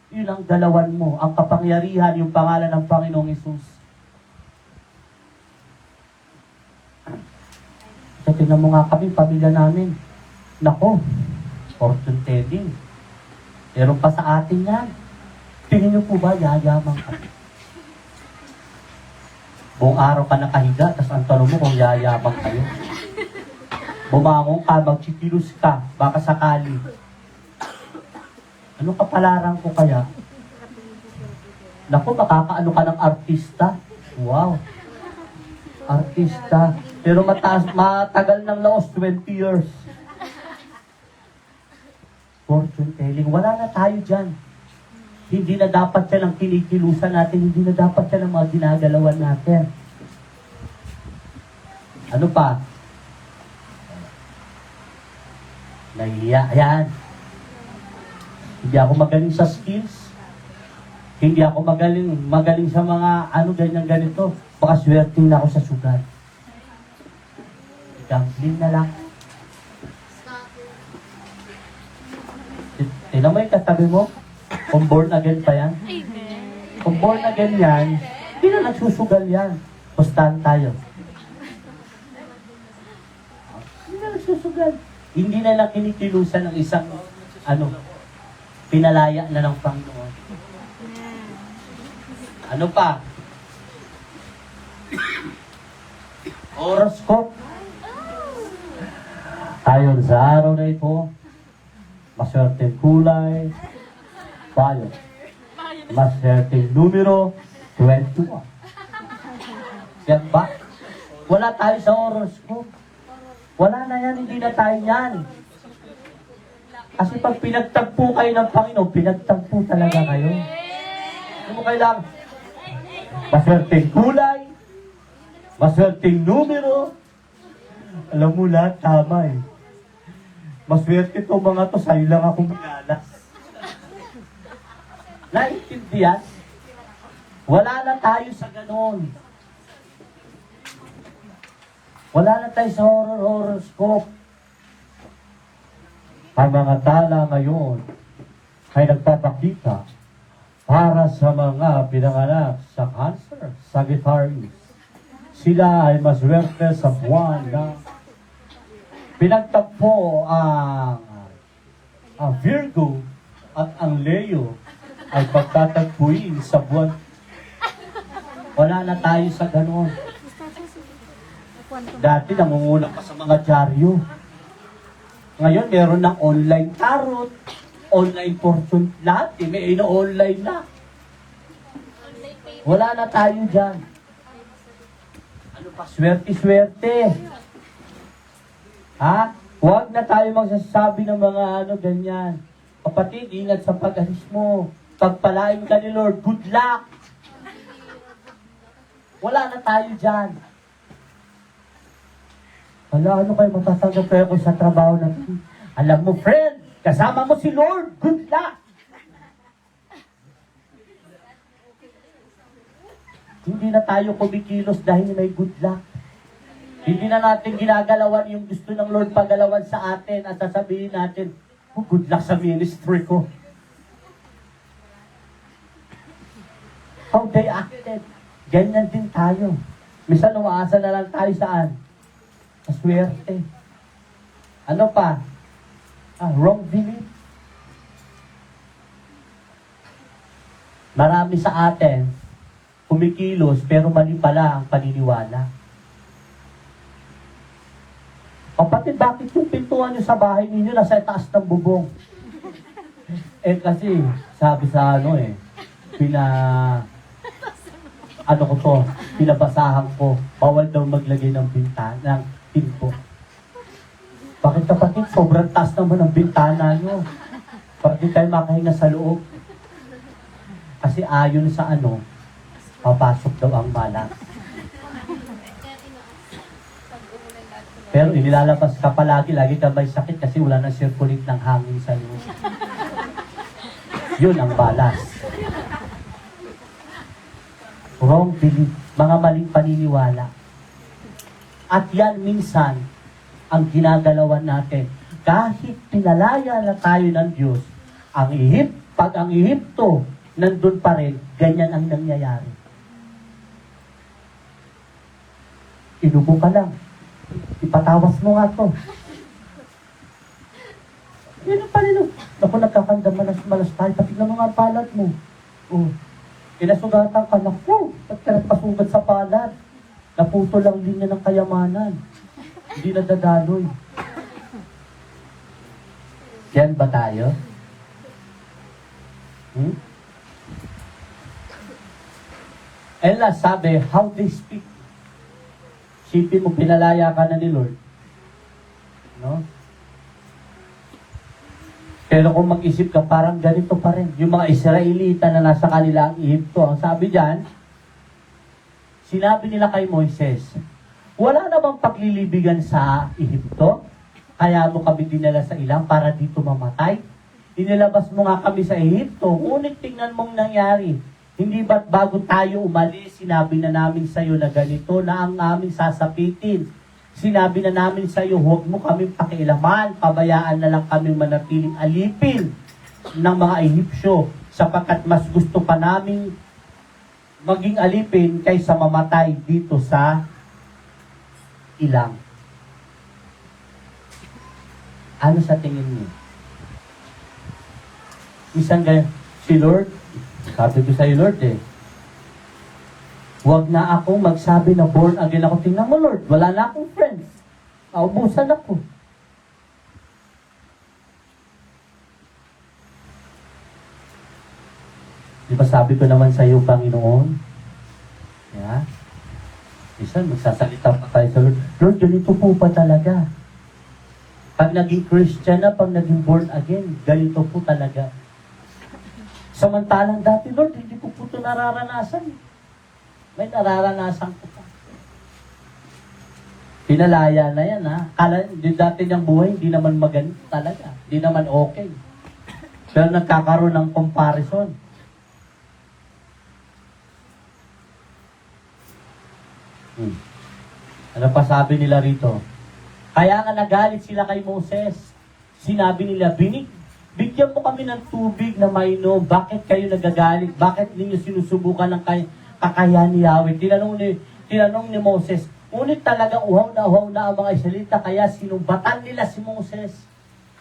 Yun ang galawan mo. Ang kapangyarihan, yung pangalan ng Panginoong Isus. So, tingnan mo nga kami, pamilya namin. Nako, fortune telling. Meron pa sa atin yan. Tingin niyo po ba, yayaman ka? Buong araw ka nakahiga, tapos ang tanong mo kung yayabang kayo. Bumangon ka, magchikilos ka, baka sakali. Ano kapalaran ko kaya? Naku, makakaano ka ng artista? Wow. Artista. Pero matagal ng laos, 20 years. Fortune telling. Wala na tayo dyan. Hindi na dapat siya ng kinikilusan natin. Hindi na dapat siya ng mga ginagalawan natin. Ano pa? Nahiya. Ayan. Hindi ako magaling sa skills. Hindi ako magaling sa mga ganito. Baka swerting na ako sa sugat. Gambling na lang. Tingnan mo yung katabi mo. Kung born again pa yan. Kung born again yan, hindi na nagsusugal yan. Pustahan tayo. Hindi na nagsusugal. Hindi na lang kinikilusan ng isang, pinalaya na ng Panginoon. Ano pa? Horoscope. Ayon sa araw na ito, maswerteng kulay, bayo. Maswerteng numero, 21. Yan ba? Wala tayo sa horoscope. Wala na yan, hindi na tayo yan. Kasi pag pinagtagpo kayo ng Panginoon, pinagtagpo talaga kayo. Ano mo kailangan? Maswerteng kulay, maswerteng numero. Alam mo lahat, tama eh. Maswerte itong mga to, sa'yo lang akong minalas. Naintindihan? Wala na tayo sa ganon. Wala na tayo sa horoscope. Ang mga tala ngayon ay nagpapakita para sa mga pinanganak sa Cancer, Sagittarius. Sila ay maswerte sa buwan na Pinagtagpo ang Virgo at ang Leo ay pagtatagpuin sa buwan. Wala na tayo sa ganon. Dati nangunguna pa sa mga dyaryo. Ngayon, meron ng online tarot, online fortune, lahat. May ina-online na. Wala na tayo dyan. Ano pa? Swerte-swerte. Ha? Huwag na tayo magsasabi ng mga ganyan. Kapatid, ingat sa pag-alis mo. Pagpalain ka ni Lord, good luck. Wala na tayo dyan. Ano kayo matatanggap kayo ko sa trabaho natin? Alam mo, friend, kasama mo si Lord, good luck. Hindi na tayo kumikilos dahil may good luck. Hindi na natin ginagalawan yung gusto ng Lord paggalawan sa atin at sasabihin natin, oh, good luck sa ministry ko. How they acted. Ganyan din tayo. Minsan umaasa na lang tayo saan? Sa swerte. Ano pa? Wrong belief. Marami sa atin, kumikilos pero mali pala ang paniniwala. Kapatid, bakit yung pintuan nyo sa bahay ninyo nasa taas ng bubong? Kasi, sabi sa pinabasahan ko, bawal daw maglagay ng bintana, ng pinto. Bakit kapatid, sobrang taas naman ang bintana nyo? Bakit tayo makahinga sa loob? Kasi ayon sa papasok daw ang malas. Pero inilalabas ka palagi, lagi ka may sakit kasi wala nang circulate ng hangin sa loob. Yun ang balas. Wrong belief, mga maling paniniwala. At yan minsan ang ginagalawan natin. Kahit pinalaya na tayo ng Diyos, pag ang Ehipto nandun pa rin, ganyan ang nangyayari. Inubo ka lang. Ipatawas mo nga to. Yan ang panilo. Naku, nagkakanda malas tayo. Patignan mo nga ang palad mo. Inasugatan ka. Naku, ba't ka nagpasugat sa palad? Naputo lang linya ng kayamanan. Hindi nadadaloy. Yan ba tayo? Ella sabi, how they speak. Sipin mo, pinalaya ka na ni Lord. No? Pero kung mag-isip ka, parang ganito pa rin. Yung mga Israelita na nasa kanila ang Ehipto, ang sabi dyan, sinabi nila kay Moises, wala namang paglilibigan sa Ehipto, kaya mo kami dinala sa ilang para dito mamatay. Inilabas mo nga kami sa Ehipto, ngunit tingnan mong nangyari. Hindi ba't bago tayo umalis, sinabi na namin sa iyo na ganito na ang aming sasapitin. Sinabi na namin sa iyo, huwag mo kaming pakialaman, pabayaan na lang kami manatiling alipin ng mga Ehipsyo, sapagkat mas gusto pa namin maging alipin kaysa mamatay dito sa ilang. Ano sa tingin niyo? Isang ganyan, si Lord, sabi ko sa iyo, Lord, huwag na akong magsabi na born again ako. Tingnan mo, Lord, wala na akong friends. Naubusan ako. Di ba sabi ko naman sa iyo, Panginoon? Yeah. Minsan, magsasalita pa tayo sa Lord. Lord, ganito po pa talaga. Pag naging Christian na, pag naging born again, ganito po talaga. Samantalang dati, Lord, hindi ko po ito nararanasan. May nararanasan ko pa. Pinalaya na yan, ha? Kala, dati niyang buhay, hindi naman maganda talaga. Hindi naman okay. Pero nagkakaroon ng comparison. Ano pa sabi nila rito? Kaya nga nagalit sila kay Moses. Sinabi nila, bigyan mo kami ng tubig na mainom. Bakit kayo nagagalit? Bakit ninyo sinusubukan ng kakayahan ni Yahweh? Tinanong ni Moses, Ngunit talagang uhaw na ang mga Israelita, kaya sinumbatan nila si Moses.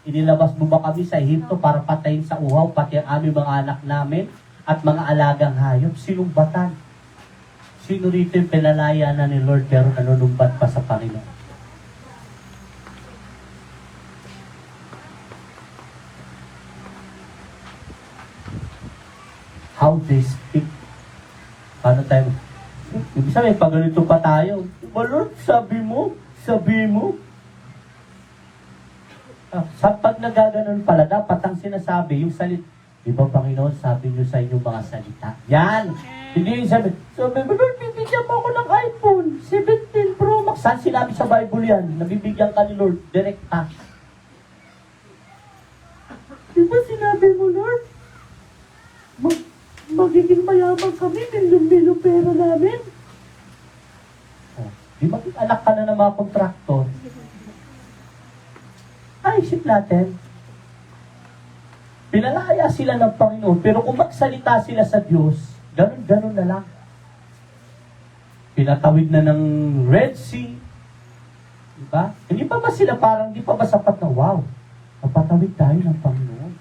Inilabas mo ba kami sa Ehipto para patayin sa uhaw, pati ang aming mga anak namin at mga alagang hayop? Sinumbatan. Sino rito yung pinalaya na ni Lord pero nanunumbat pa sa Panginoon? How they speak. Paano tayo? Ibig sabihin, pag ganito pa tayo, Lord, sabi mo. Sa pag nagaganon pala, dapat ang sinasabi, yung salit, di ba Panginoon, sabi niyo sa inyong mga salita. Yan! Hindi yung sabi, Lord, bibigyan mo ako ng iPhone 17 Pro Max. Saan sinabi sa Bible yan? Nabibigyan ka ni Lord, direkta. Di ba sinabi mo, Lord? Magiging mayaman kami, milyon pera namin. Oh, di ba anak ka na ng mga kontraktor? Ay, isip natin. Pinalaya sila ng Panginoon, pero kung magsalita sila sa Diyos, ganun na lang. Pinatawid na ng Red Sea. Diba? Hindi pa ba sila parang, hindi pa ba sapat na, wow, napatawid tayo ng Panginoon?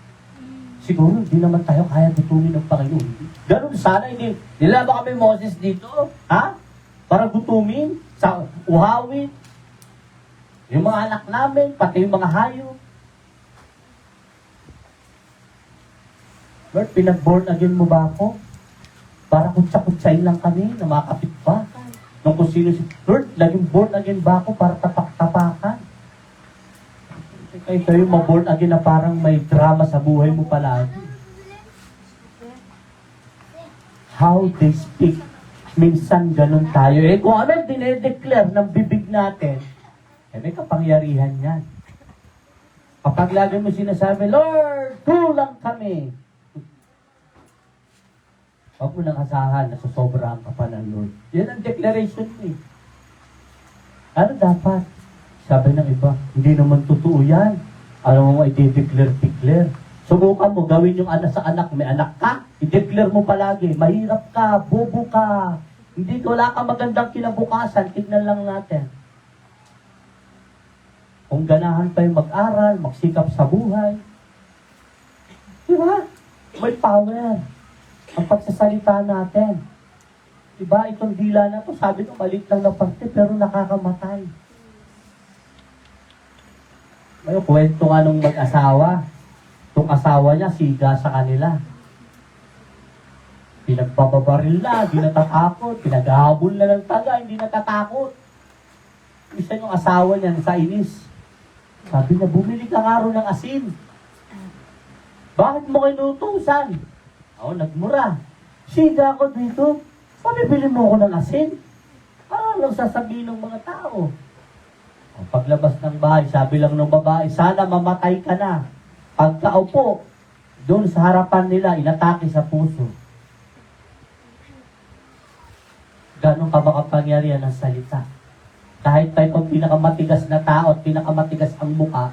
Siguro, hindi naman tayo kaya gutumin ng Panginoon. Ganun sana, hindi. Nila ba kami Moses dito? Ha? Para gutumin? Sa uhawin? Yung mga anak namin, pati yung mga hayop. Lord, pinag-born again mo ba ako? Para kutsa-kutsain lang kami na mga kapitbahay. Nung kung sino si Lord, naging born again ba ako para tapak-tapakan? Kaya kayo ma-born again na parang may drama sa buhay mo palagi. How they speak. Minsan ganun tayo. Kung ano dinedeclare ng bibig natin, may kapangyarihan yan. Kapag lagi mo sinasabi, Lord, tulang kami. Huwag mo nang asahan na susobrahan ka pa ng Lord. Yan ang declaration mo eh. Ano dapat? Sabi ng iba, hindi naman totoo yan. Ano mo i-declare. Subukan mo, gawin yung anak sa anak. May anak ka, i-declare mo palagi. Mahirap ka, bobo ka. Hindi, wala ka magandang kinabukasan. Tignan lang natin. Kung ganahan pa yung mag-aral, magsikap sa buhay. Diba? May power ang pagsasalita natin. Diba? Itong dila na to, sabi ko, maliit lang na parte, pero nakakamatay. May kwento nga nung mag-asawa. Itong asawa niya, siga sa kanila. Pinagpapabaril na, hindi natatakot. Pinaghahabol na ng taga, hindi natatakot. Isa yung asawa niya sa inis. Sabi niya, bumili ka nga rin ng asin. Bakit mo kinutusan? Ako, nagmura. Siga ako dito. Pabibili mo ako ng asin? Ano lang sasabihin ng mga tao? O, paglabas ng bahay, sabi lang ng babae, sana mamatay ka na. Pagkaupo, doon sa harapan nila, inatake sa puso. Ganon ka makapangyarihan ang salita. Kahit tayo pang pinakamatigas na tao at pinakamatigas ang muka,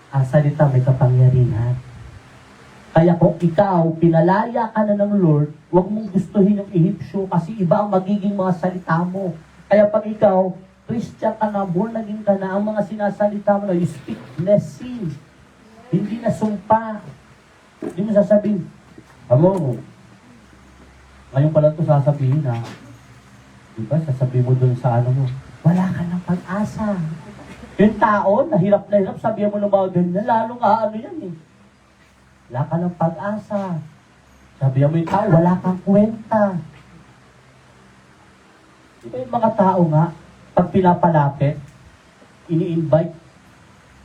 ang salita may kapangyarihan. Kaya kung ikaw, pinalaya ka na ng Lord, huwag mong gustuhin yung Ehipsyo kasi iba ang magiging mga salita mo. Kaya pag ikaw, Christian ka na, born again ka na, ang mga sinasalita mo na, you speak blessing. Hindi na sumpa. Hindi mo sasabihin, amo, ngayon pala ito sasabihin ha. Diba? Sasabihin mo dun sa ano mo, wala ka ng pag-asa. Yung tao, nahirap, sabihin mo ng mga ganyan, lalo nga ano yan eh. Wala ka ng pag-asa. Sabihin mo yung tao, wala kang kwenta. Diba yung mga tao nga, pag pinapalapit, ini-invite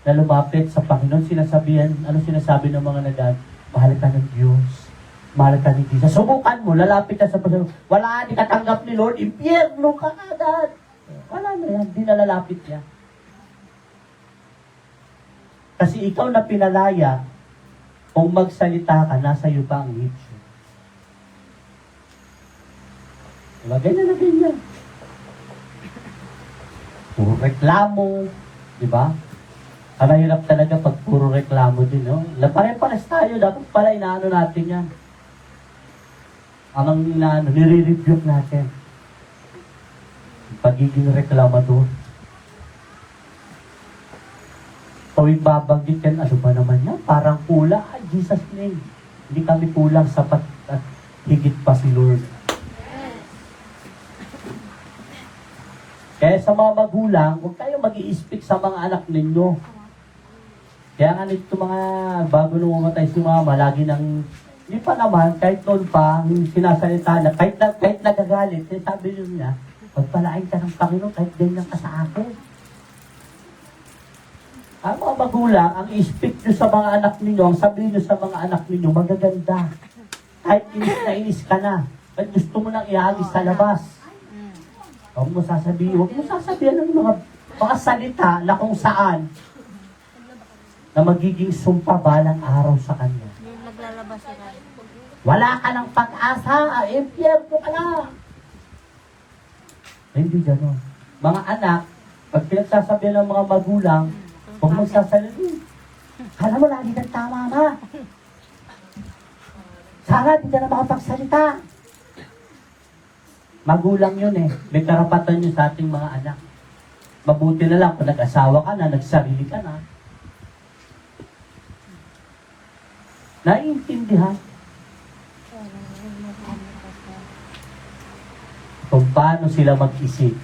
na lumapit sa Panginoon, sinasabihan, ano sinasabi ng mga nagad? Mahal ka ng Diyos. Mahal ka ni Jesus. Subukan mo, lalapit ka sa Panginoon. Wala, di katanggap ni Lord, impyerno ka agad. Wala na yan, di nalalapit niya. Kasi ikaw na pinalaya, kung magsalita ka, nasa iyo pa ang Ehipsyo. Diba? Ganyan na ganyan. Puro reklamo, di ba? Ang hirap talaga pag puro reklamo din, no? Pare-pares tayo, dapat pala inaano natin yan. Nire-review natin. Pagiging reklamador. Tuwing babanggit yan, ano ba naman yan? Parang kulang. Jesus name. Hindi kami kulang sapat at higit pa si Lord. Kaya sa mga magulang, huwag kayo mag-i-speak sa mga anak ninyo. Kaya nga nito mga bago nung mamatay si mama, lagi nang, hindi pa naman, kahit noon pa, yung sinasalita na, kahit nagagalit, sabi niya, pagpalain ka ng Panginoon, kahit ganyan ka sa akin. Ang mga magulang, ang i-speak nyo sa mga anak ninyo, ang sabihin nyo sa mga anak ninyo, magaganda. Kahit inis ka na, kahit gusto mo nang ihagis sa labas. Huwag mo sasabihin ng mga salita na kung saan na magiging sumpa balang araw sa kanya. Naglalabas sila. Wala ka ng pag-asa, impyerno ka na. Hindi gano'n. Mga anak, pag pinagsasabihan ng mga magulang, huwag magsasalita. Kala mo lagi kang tama, ma. Sana di ka na makapagsalita. Magulang yun eh. May karapatan yun sa ating mga anak. Mabuti na lang kung nag-asawa ka na, nagsarili ka na. Naiintindihan kung paano sila mag-isip.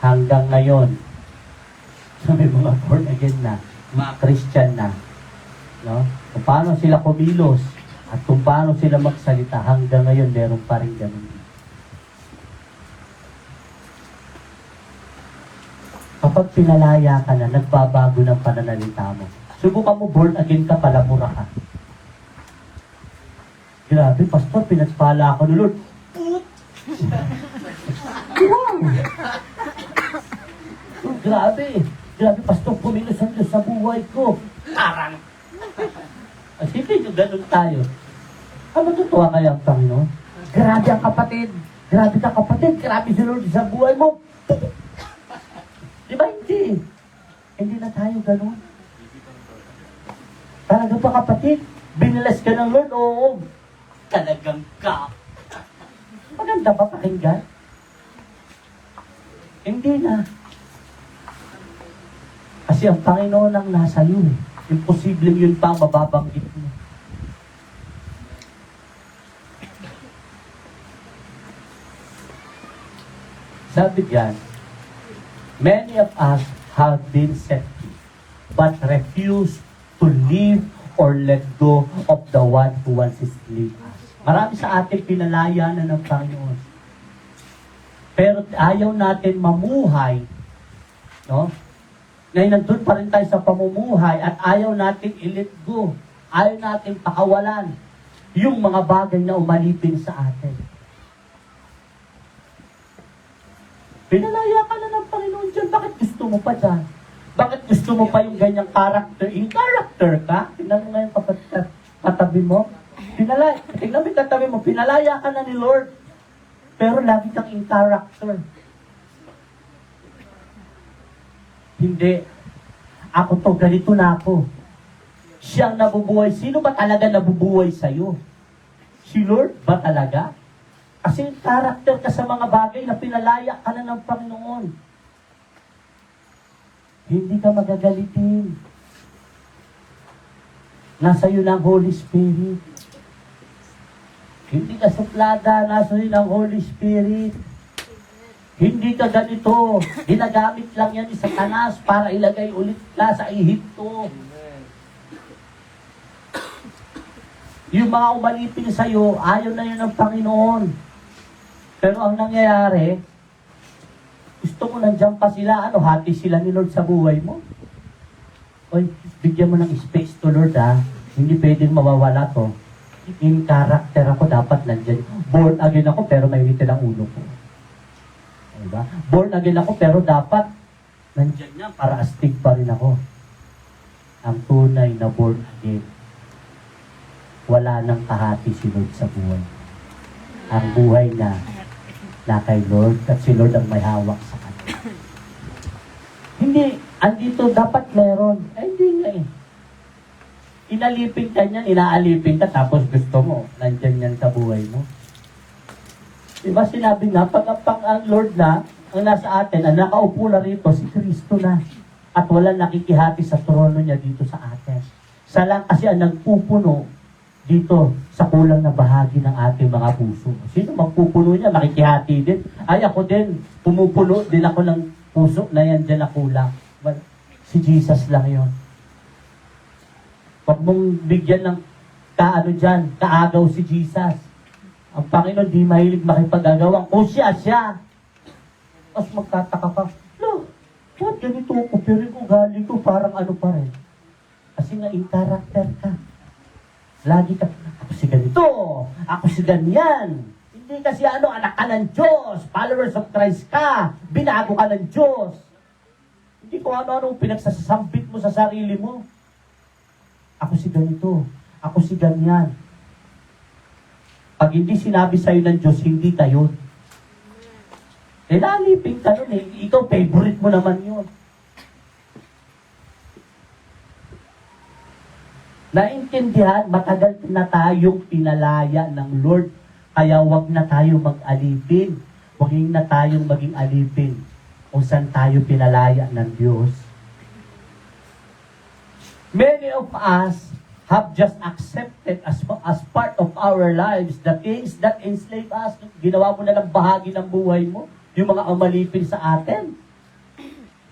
Hanggang ngayon, may mga born again na, mga Christian na, no? Kung paano sila kumilos, at kung paano sila magsalita, hanggang ngayon, meron pa rin ganun. Kapag pinalaya ka na, nagbabago ng pananalita mo. Subukan mo, born again ka, palamura ka. Grabe, pastor, pinagpala ako ni Lord. Wow! Grabe, pastor, kumilos ang Diyos sa buhay ko. Parang. Sige, yung ganun tayo. Matutuwa kaya ang Panginoon? Grabe ang kapatid. Grabe ka kapatid. Grabe si Lord sa buhay mo. Di ba hindi? Hindi na tayo ganun. Talaga ba kapatid? Binilas ka ng Lord? Oo. Talagang ka. Maganda ba pakinggan? Hindi na. Kasi ang Panginoon ang nasa iyo eh. Imposibleng yun pa ang mababanggit mo. Sabi diyan, many of us have been set free, but refuse to leave or let go of the one who wants to leave us. Marami sa atin pinalaya na ng Panginoon. Pero ayaw natin mamuhay, no? Ngayon nandun pa rin tayo sa pamumuhay at ayaw natin i-let go. Ayaw natin pakawalan yung mga bagay na umalipin sa atin. Pinalaya ka na ng Panginoon dyan. Bakit gusto mo pa dyan? Bakit gusto mo pa yung ganyang character? In character ka? Tingnan mo ngayon katabi mo. Tingnan mo yung katabi mo. Pinalaya ka na ni Lord. Pero lagi kang in character. Hindi. Ako to, ganito na ako. Siyang nabubuhay. Sino ba talaga nabubuhay sa'yo? Si Lord ba talaga? Kasi character ka sa mga bagay na pinalaya ka na ng Panginoon. Hindi ka magagalitin. Nasa iyo ng Holy Spirit. Hindi ka suplada, nasa iyo ng Holy Spirit. Hindi ka ganito. Ginagamit lang yan ni Satanas para ilagay ulit ka sa Ehipto. Yung mga umalipin sa'yo, ayaw na yun ng Panginoon. Pero ang nangyayari, gusto mo nandiyan pa sila, hati sila ni Lord sa buhay mo. Oy, bigyan mo ng space to Lord ha. Hindi pwedeng mawawala to. In character ako, dapat nandiyan. Born again ako, pero may witin ang ulo ko. Diba? Born again ako, pero dapat nandiyan niya para astig pa rin ako. Ang tunay na born again, wala nang kahati si Lord sa buhay. Ang buhay na kay Lord at si Lord ang may hawak sa kanya. Hindi, andito dapat meron. Hindi nga eh. Inalipin ka niyan, inaalipin ka, tapos gusto mo, nandiyan yan sa buhay mo. Diba sinabi nga, pag ang Lord na, ang nasa atin, ang nakaupo na rito, si Kristo na. At wala nakikihati sa trono niya dito sa atin. Sa lang kasi ang nagpupuno dito sa kulang na bahagi ng ating mga puso. Sino magpupuno niya? Makikihati din. Ay, ako din. Pumupuno din ako ng puso na yan dyan na kulang. Well, si Jesus lang yon. Huwag mong bigyan ng kaagaw si Jesus. Ang Panginoon di mahilig makipag-agawan. O siya. Tapos magtataka ka, no, ba't ganito ako? Pero yung ugali ko parang ano pa rin. Kasi nga in character ka. Lagi ka, ako si ganito, ako si ganyan. Hindi kasi anak ka ng Diyos, followers of Christ ka, binago ka ng Diyos. Hindi ko ano pinagsasambit mo sa sarili mo. Ako si ganito, ako si ganyan. Pag hindi sinabi sa'yo ng Diyos, hindi ka yun. Eh, lalipin ka nun eh. Ikaw, favorite mo naman yun. Naintindihan, matagal na tayong pinalaya ng Lord. Kaya wag na tayo mag-alipin. Wag na tayong maging alipin kung saan tayo pinalaya ng Diyos. Many of us have just accepted as part of our lives the things that enslave us. Ginawa mo na lang bahagi ng buhay mo, yung mga umalipin sa atin.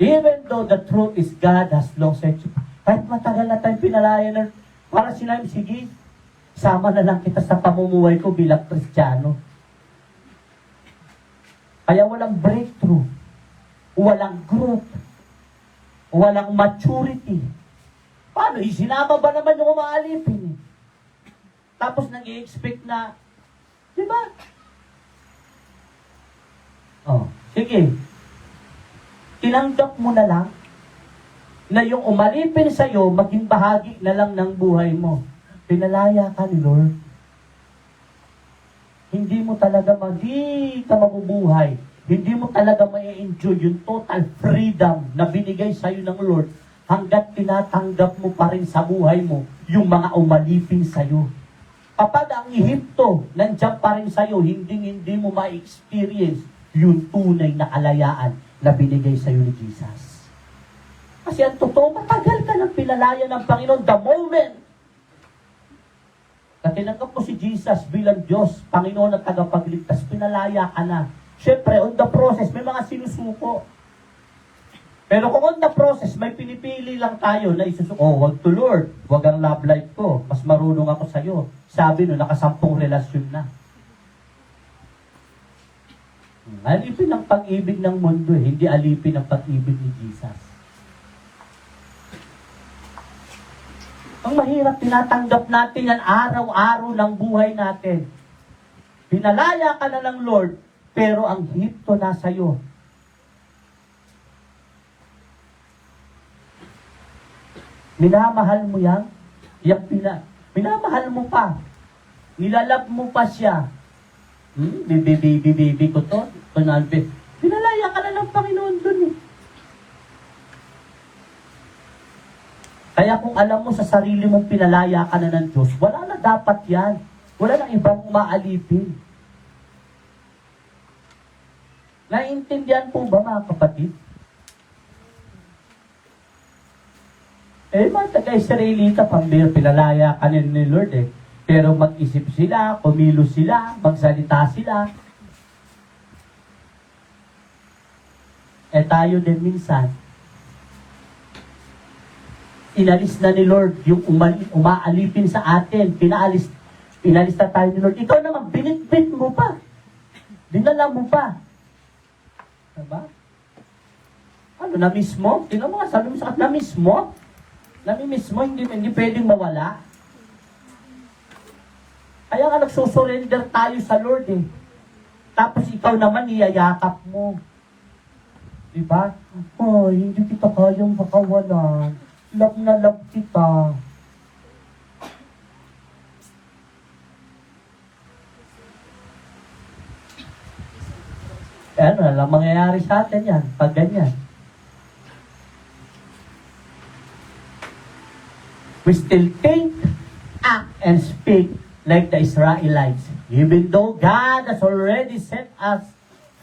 Even though the truth is God has long set you. Kahit matagal na tayong pinalaya ng, para sinabi, sige, sama na lang kita sa pamumuhay ko bilang Kristiyano. Kaya walang breakthrough, walang growth, walang maturity. Paano? Isinama ba naman yung umaalipin? Tapos nag-i-expect na, di ba? Oh, sige. Tinanggap mo na lang na yung umalipin sa'yo, maging bahagi na lang ng buhay mo. Pinalaya ka ni Lord. Hindi mo talaga mabubuhay. Hindi mo talaga ma-enjoy yung total freedom na binigay sa'yo ng Lord hanggat tinatanggap mo pa rin sa buhay mo yung mga umalipin sa'yo. Kapag ang Ehipto nandiyan pa rin sa'yo, hindi mo ma-experience yung tunay na kalayaan na binigay sa'yo ni Jesus. Kasi ang totoo, matagal ka ng pinalaya ng Panginoon the moment na tinanggap mo si Jesus bilang Diyos, Panginoon at tagapagligtas, pinalaya ka na. Siyempre, on the process, may mga sinusuko. Pero kung on the process, may pinipili lang tayo na isusuko, wag to Lord, wag ang love life ko, mas marunong ako sa'yo. Sabi no, nakasampung relasyon na. Alipin ang pag-ibig ng mundo, hindi alipin ang pag-ibig ni Jesus. Ang mahirap, tinatanggap natin yan araw-araw ng buhay natin. Pinalaya ka na ng Lord, pero ang Ehipto nasa iyo. Minamahal mo yan? Minamahal mo pa. Nilalab mo pa siya. Baby ko to. Pinalaya ka na ng Panginoon dun eh. Kaya kung alam mo sa sarili mong pinalaya ka na ng Diyos, wala na dapat yan. Wala na ibang maalipin. Naiintindihan po ba mga kapatid? Mga taga-Israelita, pinalaya ka ni Lord eh. Pero mag-isip sila, kumilos sila, magsalita sila. Tayo din minsan, inalis na ni Lord yung umaalipin sa atin. Pinalis na tayo ni Lord. Ikaw naman, binitbit mo pa. Dinala mo pa. Diba? Ano, na-miss mo? Tingnan mo nga, sabi mo sa akin, na-miss mo? Nami-miss mo, hindi pwedeng mawala. Kaya nga nagsusurrender tayo sa Lord eh. Tapos ikaw naman niyayakap mo. Diba? Ay, hindi kita kayang makawalan. Love na love kita. Ano na lang mangyayari sa atin yan, pag ganyan. We still think, act, and speak like the Israelites Even though God has already set us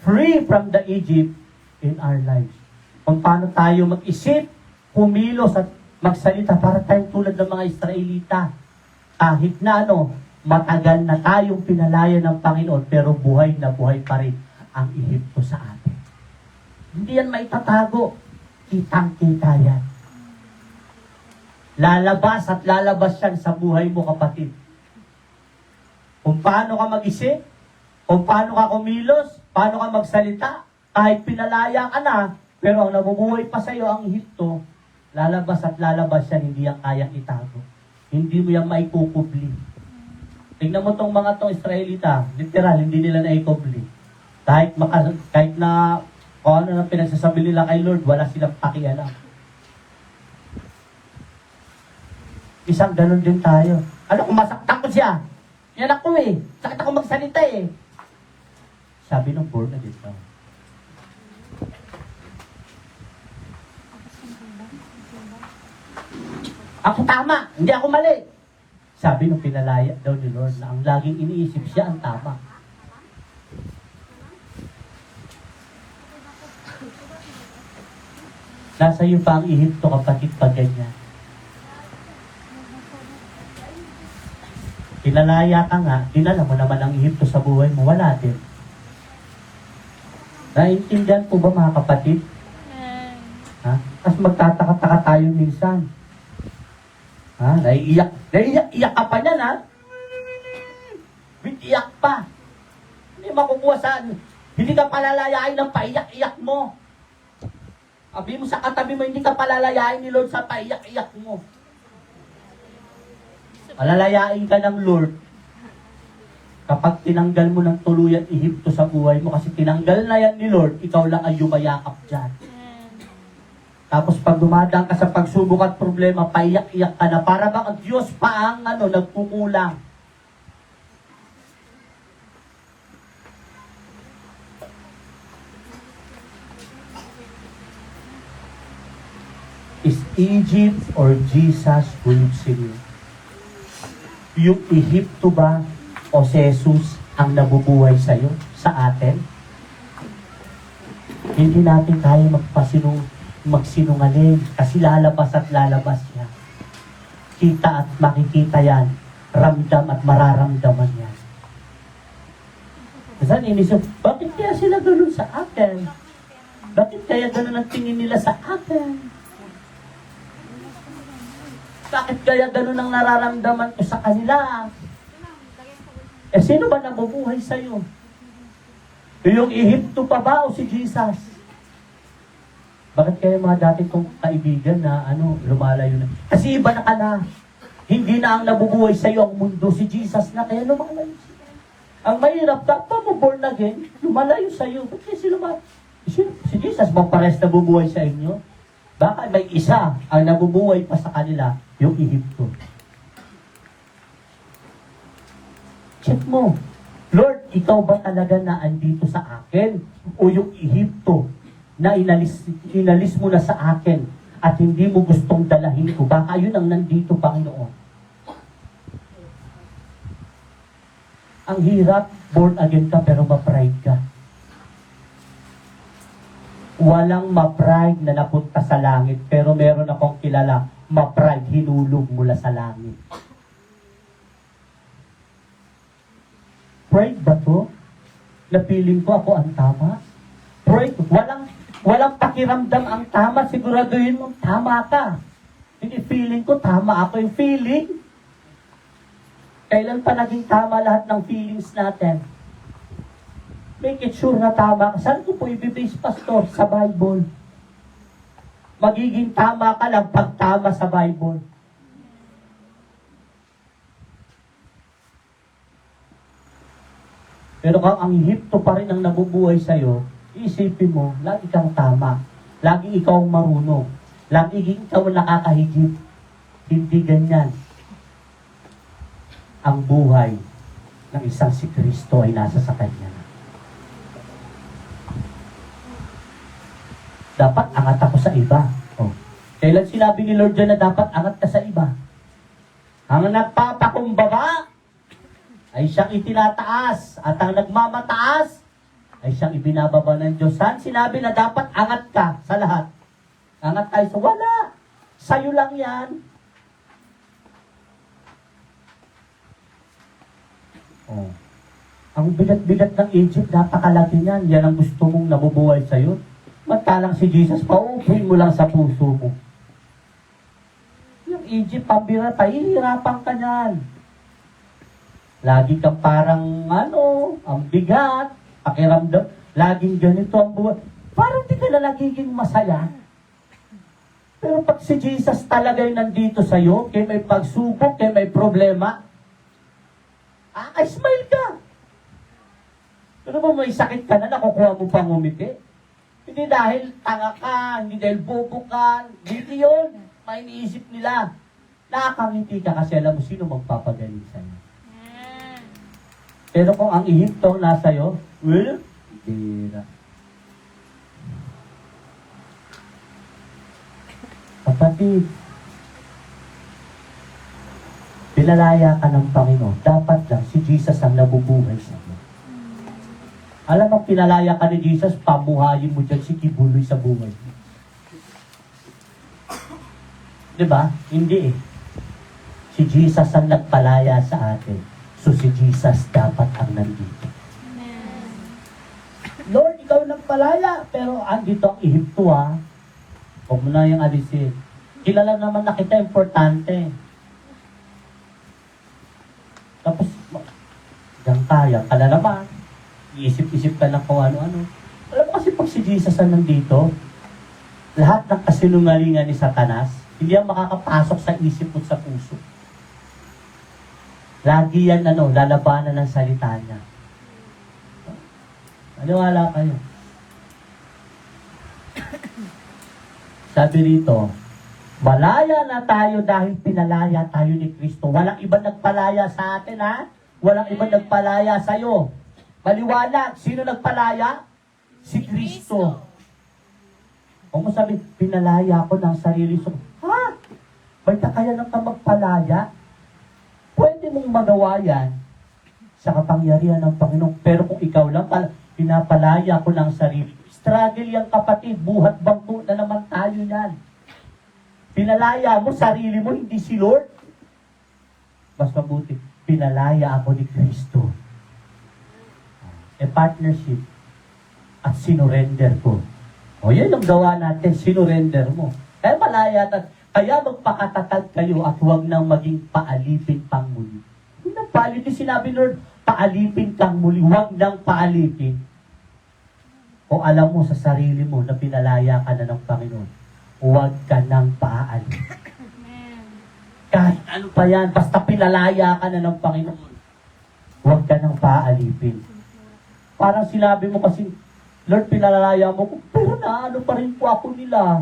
free from the Egypt in our lives. Kung paano tayo mag-isip, kumilos at magsalita para tayong tulad ng mga Israelita. Kahit na matagal na tayong pinalaya ng Panginoon, pero buhay na buhay pa rin ang Ehipto sa atin. Hindi yan maitatago. Kitang-kita yan. Lalabas at lalabas yan sa buhay mo, kapatid. Kung paano ka mag-isip, kung paano ka kumilos, paano ka magsalita, kahit pinalaya ka na, pero ang nabubuhay pa sa iyo ang Ehipto, lalabas at lalabas yan, hindi yan kayang itago. Hindi mo yan maikukubli. Tingnan mo tong mga tong Israelita, literal, hindi nila naikubli. Kahit na kung ano na pinagsasabi nila kay Lord, wala silang pakialam. Isang ganun din tayo. Kung masaktan ko siya, yan ako sakit ako magsalita Sabi ng born again daw. Ako tama, hindi ako mali. Sabi ng pinalaya daw ni Lord na ang laging iniisip siya ang tama. Nasa iyo pa ang Ehipto, kapatid, pag ganyan. Pinalaya ka nga, dinala mo naman ang Ehipto sa buhay mo, wala din. Naintindihan po ba, mga kapatid? Ha? Tapos magtataka-taka tayo minsan. Ha? Naiiyak ka pa niyan, ha? Iyak pa. Hindi makukuha saan. Hindi ka palalayain ng paiyak-iyak mo. Sabi mo sa katabi mo, hindi ka palalayain ni Lord sa paiyak-iyak mo. Palalayain ka ng Lord kapag tinanggal mo ng tuluyan Ehipto sa buhay mo, kasi tinanggal na yan ni Lord, ikaw lang ay yumayakap dyan. Tapos pag dumadaan ka sa pagsubok at problema, paiyak-iyak ka na, para bang ang Diyos pa ang nagkukulang. Is Egypt or Jesus who lives in you? Yung Ehipto ba o si Jesus ang nabubuhay sa'yo, sa atin? Hindi natin kaya magsinungaling kasi lalabas at lalabas yan. Kita at makikita yan. Ramdam at mararamdaman yan. Kasi inisip, bakit kaya sila ganun sa akin? Bakit kaya ganun ang tingin nila sa akin? Bakit kaya ganun ang nararamdaman ko sa kanila? Sino ba nabubuhay sa'yo? Yung Ehipto pa ba o si Jesus? Bakit kaya mga dati kong kaibigan na lumalayo na? Kasi iba na ka na. Hindi na ang nabubuhay sa'yo ang mundo. Si Jesus na, kaya lumalayo siya. Ang mahirap, dapat mo born again, lumalayo sa'yo. Ba't kaya si Jesus bang pares nabubuhay sa inyo? Baka may isa ang nabubuhay pa sa kanila, yung Ehipto. Check mo. Lord, ikaw ba talaga na andito sa akin? O yung Ehipto na inalis mo na sa akin at hindi mo gustong dalahin ko? Baka yun ang nandito, Panginoon. Ang hirap, born again ka pero ma-pride ka. Walang ma-pride na napunta sa langit, pero meron akong kilala, ma-pride, hinulog mula sa langit. Pride ba to? Na feeling ko ako ang tama? Pride, walang pakiramdam ang tama, siguraduhin mo, tama ka. Hindi feeling ko, tama ako yung feeling. Kailan pa naging tama lahat ng feelings natin? Make it sure na tama ka. Saan ko po i-base, Pastor? Sa Bible. Magiging tama ka lang pag tama sa Bible. Pero kung ang Ehipto pa rin ang nabubuhay sa'yo, isipin mo, lagi kang tama. Lagi ikaw marunong. Lagi ikaw nakakahigit. Hindi ganyan. Ang buhay ng isang si Kristo ay nasa sa Kanya. Dapat angat ako sa iba. Kailan sinabi ni Lord dyan na dapat angat ka sa iba? Ang nagpapakumbaba, ay siyang itinataas at ang nagmamataas ay siyang ibinababa ng Diyos. Saan sinabi na dapat angat ka sa lahat? Angat tayo sa wala. Sa'yo lang yan. Oh. Ang bigat-bigat ng Egypt, napakalaki niyan. Yan ang gusto mong nabubuhay sa'yo. Matalang si Jesus, paupuin mo lang sa puso mo. Yung Egypt, pambira, pahihirapan ka niyan. Lagi kang parang, ang bigat, pakiramdam, laging ganito ang buhay. Parang di ka na nagiging masaya. Pero pag si Jesus talaga yung nandito sa'yo, kaya may pagsubok, kaya may problema, smile ka. Pero ba may sakit ka na, nakukuha mo pang umiti? Hindi dahil tanga ka, hindi dahil bobo ka, hindi yun. May iniisip nila. Nakakangiti ka kasi alam mo sino magpapagaling sa'yo. Pero kung ang Ehipto ang nasa iyo, well, hindi na. Kapatid, pinalaya ka ng Panginoon. Dapat lang si Jesus ang nabubuhay sa iyo. Alam mo, pinalaya ka ni Jesus, pamuhayin mo dyan si Kibuloy sa buhay. Diba? Hindi eh. Si Jesus ang nagpalaya sa atin. So si Jesus dapat ang nandito. Amen. Lord, ikaw nagpalaya, pero andito ang Ehipto ha. Huwag mo na yung alisin. Kilala naman na kita, importante. Tapos, diyan kaya ka na naman. Iisip-isip ka na kung ano-ano. Alam mo kasi pag si Jesus ang nandito, lahat ng kasinungalingan ni Satanas, hindi ang makakapasok sa isip mo at sa puso. Lagi yan, lalabanan ng salita niya. Maniwala kayo. Sabi rito, malaya na tayo dahil pinalaya tayo ni Kristo. Walang ibang nagpalaya sa atin, ha? Walang ibang nagpalaya sa'yo. Maliwanag, sino nagpalaya? Si Kristo. Kung mo sabi, pinalaya ko ng sarili. So, ha? Ba't kaya nang ka magpalaya? Pwede mong magawa yan sa kapangyarihan ng Panginoon. Pero kung ikaw lang, pinapalaya ko ng sarili. Struggle yan, kapatid. Buhat bangko na naman tayo yan. Pinalaya mo sarili mo, hindi si Lord. Mas mabuti, pinalaya ako ni Kristo. Partnership. At sinurrender ko. O yan ang gawa natin, sinurrender mo. Kaya malaya natin. Kaya magpakatatag kayo at huwag nang maging paalipin pang muli. Huwag nang paalipin. Sinabi Lord, paalipin kang muli. Huwag nang paalipin. O alam mo sa sarili mo na pinalaya ka na ng Panginoon, huwag ka nang paalipin. Kahit ano pa yan, basta pinalaya ka na ng Panginoon, huwag ka nang paalipin. Parang sinabi mo kasi, Lord, pinalaya mo ko, pero naano pa rin po ako nila.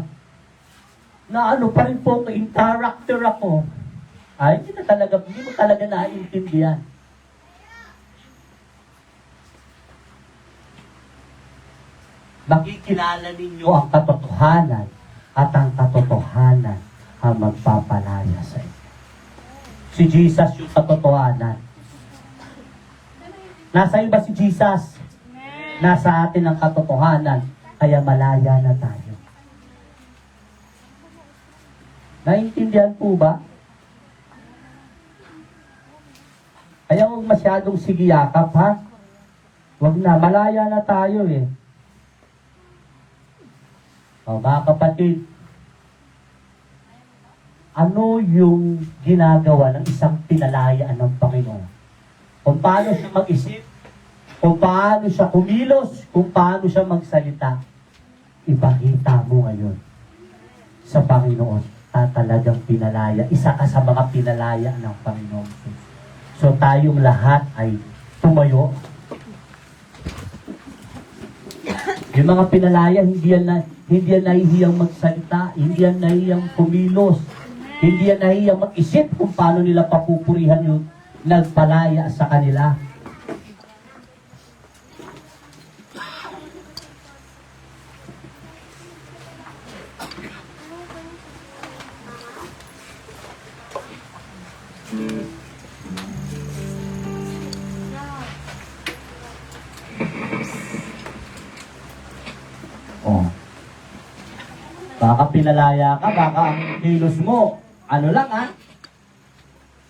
Naano pa rin po ako, in character ako. Ay, hindi mo talaga naiintindihan. Makikilala ninyo ang katotohanan at ang katotohanan ang magpapalaya sa inyo. Si Jesus yung katotohanan. Nasa iba si Jesus. Nasa atin ang katotohanan. Kaya malaya na tayo. Naintindihan po ba? Kaya huwag masyadong sigiyakap, ha? Huwag na, malaya na tayo eh. O, mga kapatid, ano yung ginagawa ng isang pinalayaan ng Panginoon? Kung paano siya mag-isip, kung paano siya kumilos, kung paano siya magsalita, ipakita mo ngayon sa Panginoon. Talagang pinalaya. Isa ka sa mga pinalaya ng Panginoon. So tayong lahat ay tumayo. Yung mga pinalaya, hindi yan nahihiyang magsalita, hindi yan nahihiyang kumilos, hindi yan nahihiyang mag-isip kung paano nila papupurihan yung nagpalaya sa kanila. pinalaya ka, baka ang kilos mo, ano lang ha,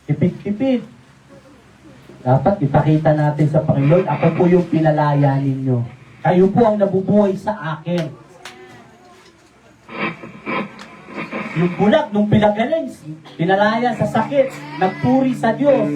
tipid-tipid. Dapat ipakita natin sa Panginoon, ako po yung pinalaya ninyo. Kayo po ang nabubuhay sa akin. Yung bulag, nung pinagaling, pinalaya sa sakit, nagpuri sa Diyos.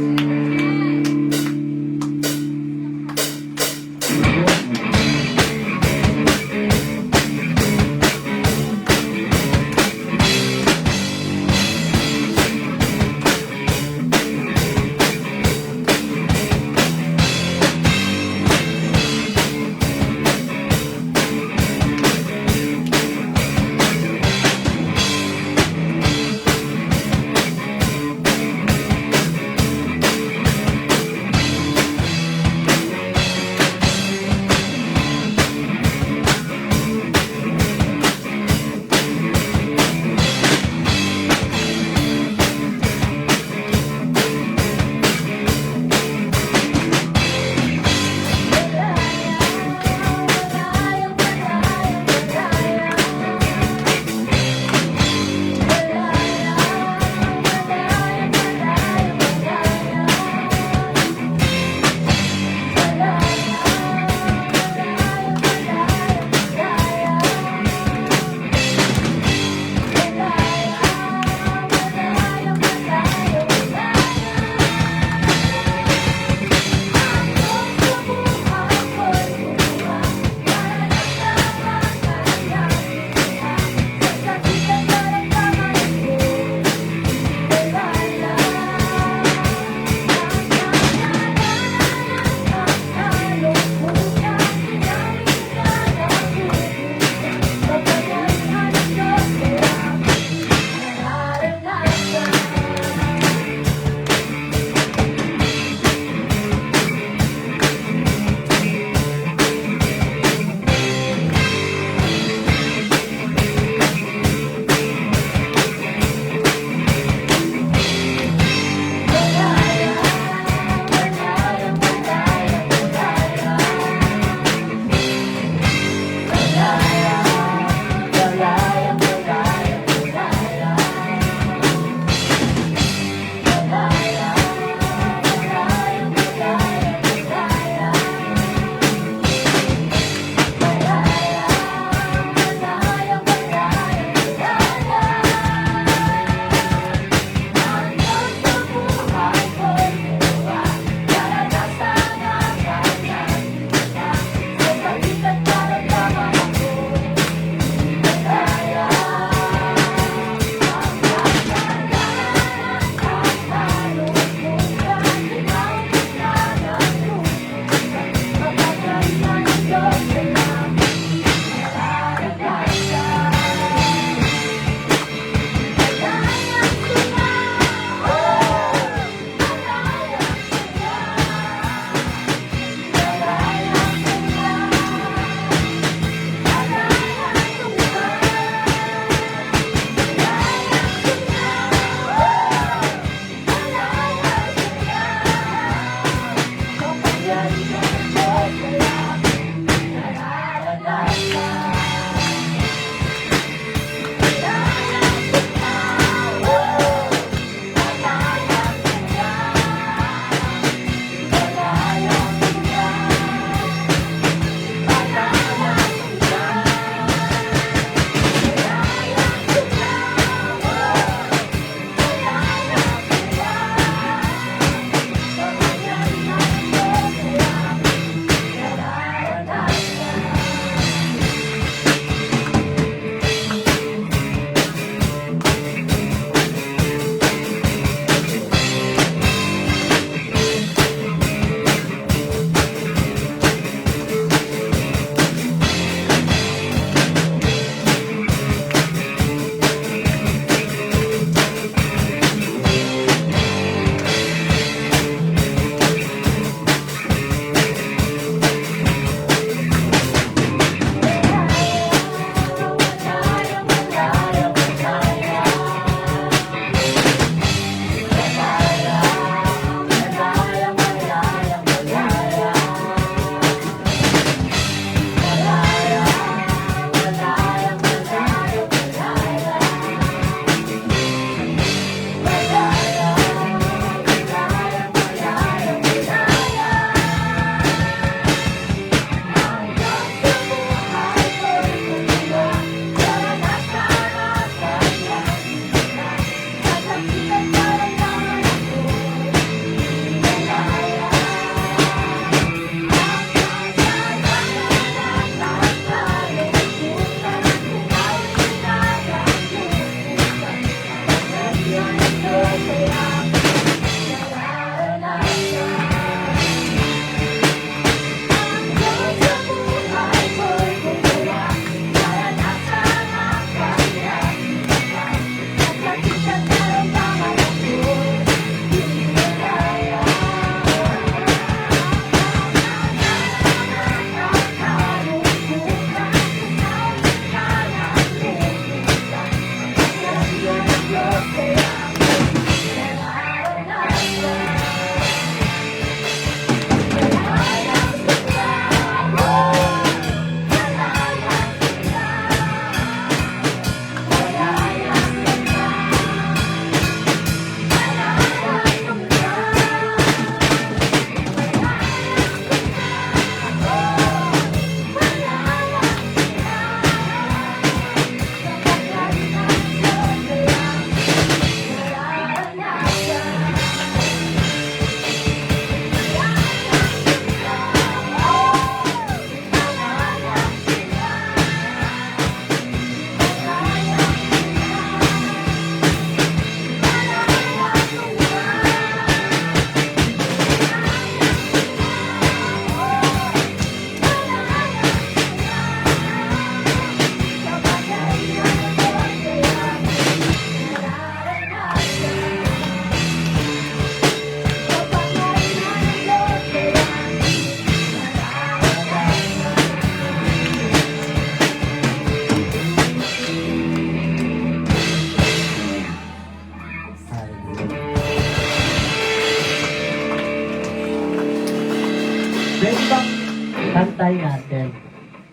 kantay natin.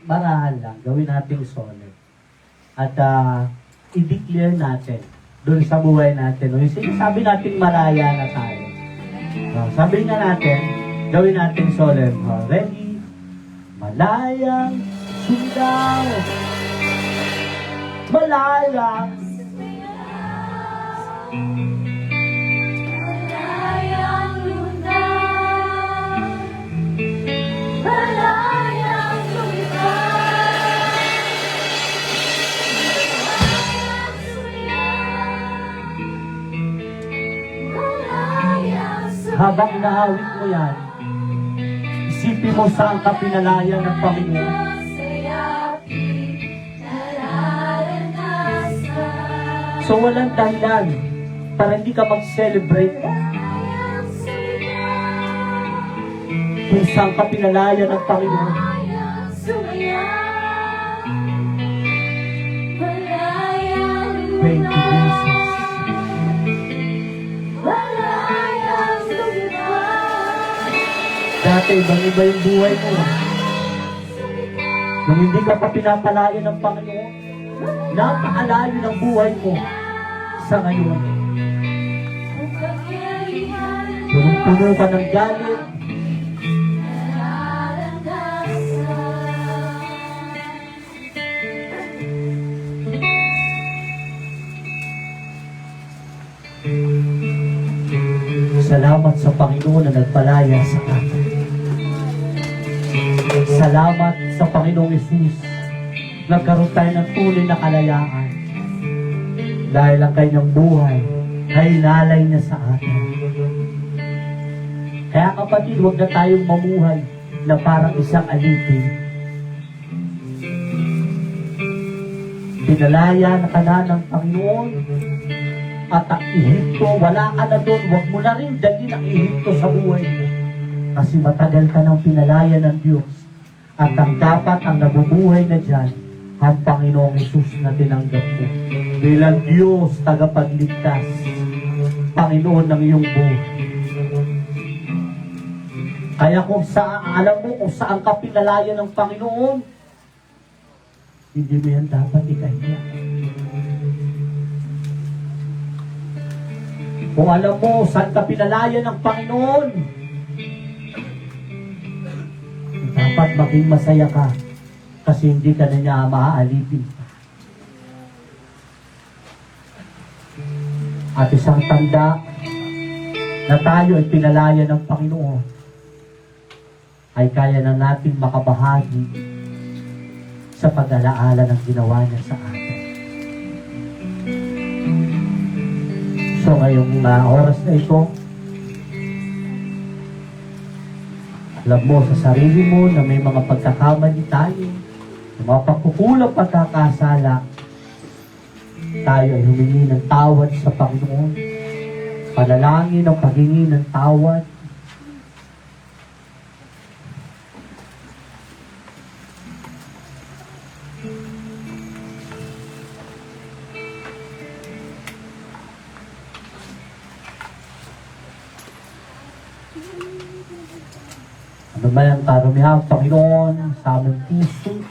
Marahan lang, gawin nating solemn. At i-declare natin doon sa buhay natin. Yung sinasabi natin malaya na tayo. Sabi nga natin, gawin natin solemn. Ready? Malayang sundaw. Malayang Malayang lunas, malayang lunas, malayang sumiyak, malayang sumiyak. habang inahawit mo yan, isipin mo saan ka pinalaya ng Panginoon. So walang dahilan para hindi ka mag-celebrate kung saan ka pinalaya ng Panginoon. Thank you, Jesus. Dati, ibang-iba yung buhay mo. Nung hindi ka pa pinapalaya ng Panginoon, napakalayo ng buhay mo sa ngayon. Punong-puno ka ng galit. Salamat sa Panginoon na nagpalaya sa atin. Salamat sa Panginoong Yesus. Nagkaroon tayo ng tunay na kalayaan. Dahil ang kanyang buhay ay inalay niya sa atin. Kaya kapatid, huwag na tayong mamuhay na parang isang alipin. Pinalaya na ka na ng Panginoon at ang Ehipto, wala ka na doon. Huwag mo na rin dalhin ang Ehipto sa buhay mo. Kasi matagal ka ng pinalaya ng Diyos. At ang dapat ang nabubuhay na dyan, ang Panginoong Hesus na tinanggap mo. Bilang Diyos, tagapagligtas, Panginoon ng iyong buhay. Kaya kung alam mo kung saan ka pinalaya ng Panginoon, hindi mo yan dapat ikahiya. Kung alam mo saan ka pinalaya ng Panginoon, dapat maging masaya ka kasi hindi ka na niya maaalipin. At isang tanda na tayo ay pinalaya ng Panginoon ay kaya na natin makabahagi sa pag-alaala ng ginawa niya sa atin. So ngayong oras na ito, alam mo sa sarili mo na may mga pagkakamali tayo, mga pagkukulang, pagkakasala, tayo ay humingi ng tawad sa Panginoon. Panalangin ang paghingi ng tawad. Ano ba yung karumihan, Panginoon, sa aming puso?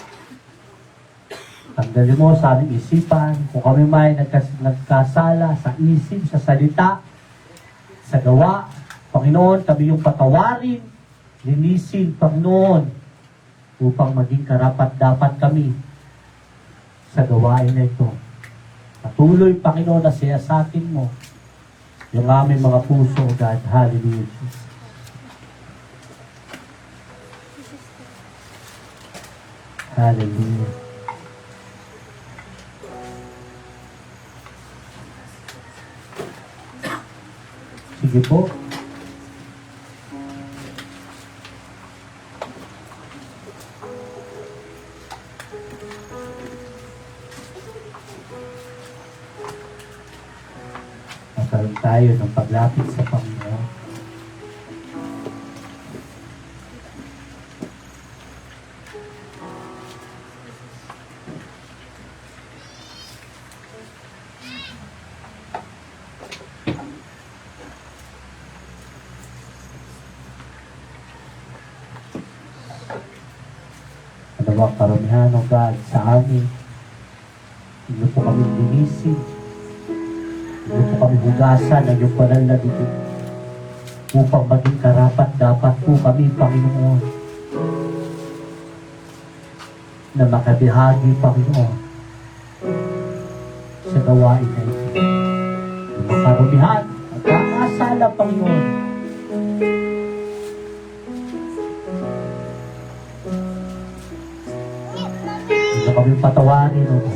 Tanggalin mo sa aming isipan, kung kami may nagkasala sa isip, sa salita, sa gawa. Panginoon, kami yung patawarin, linisin, Panginoon, upang maging karapat-dapat kami sa gawain na ito. Patuloy, Panginoon, na siyasatin mo yung aming mga puso, God. Hallelujah, Jesus. Hallelujah. Sige po. Magkaroon tayo ng paglapit sa Panginoon. Nawa karamihan, O God, sa amin. Hindi po kami linisin. Hindi po kami hugasan ng iyong banal na dito. Upang maging karapat dapat po kami, Panginoon, na makabihagi, Panginoon, sa gawain na ito. Yung karumihan at kakasala, Panginoon. Hindi kami patawarin, O God.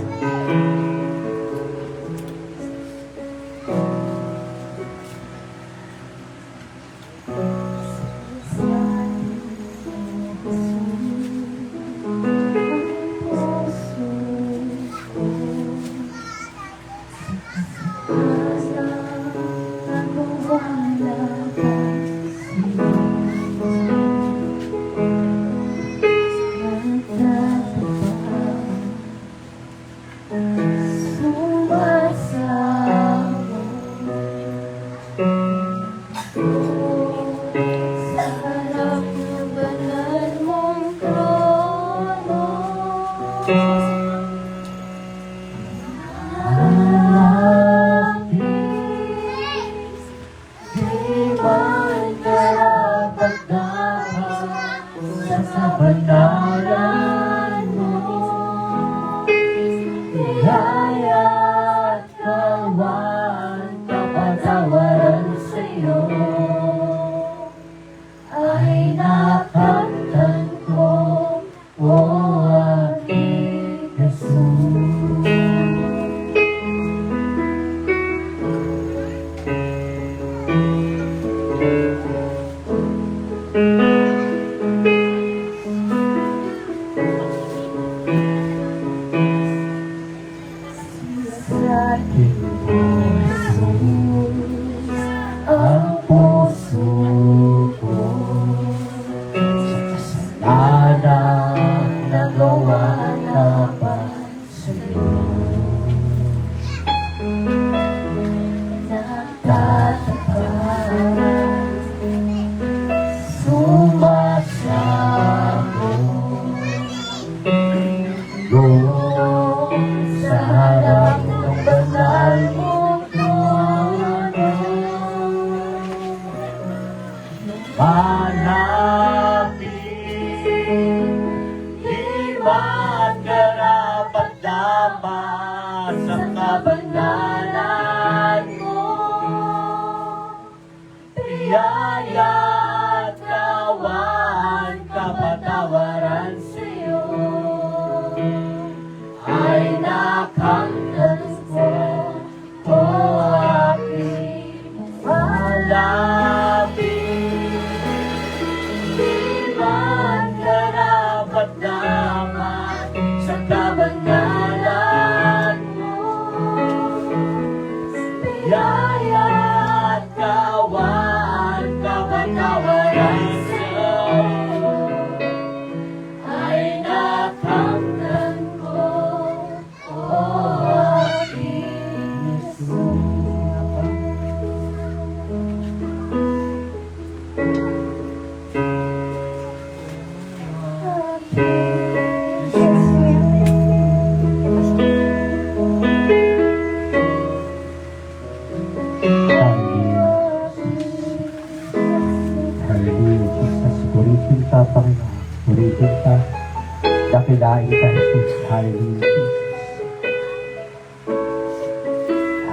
Dakilain ka, Jesus. Hallelujah, Jesus.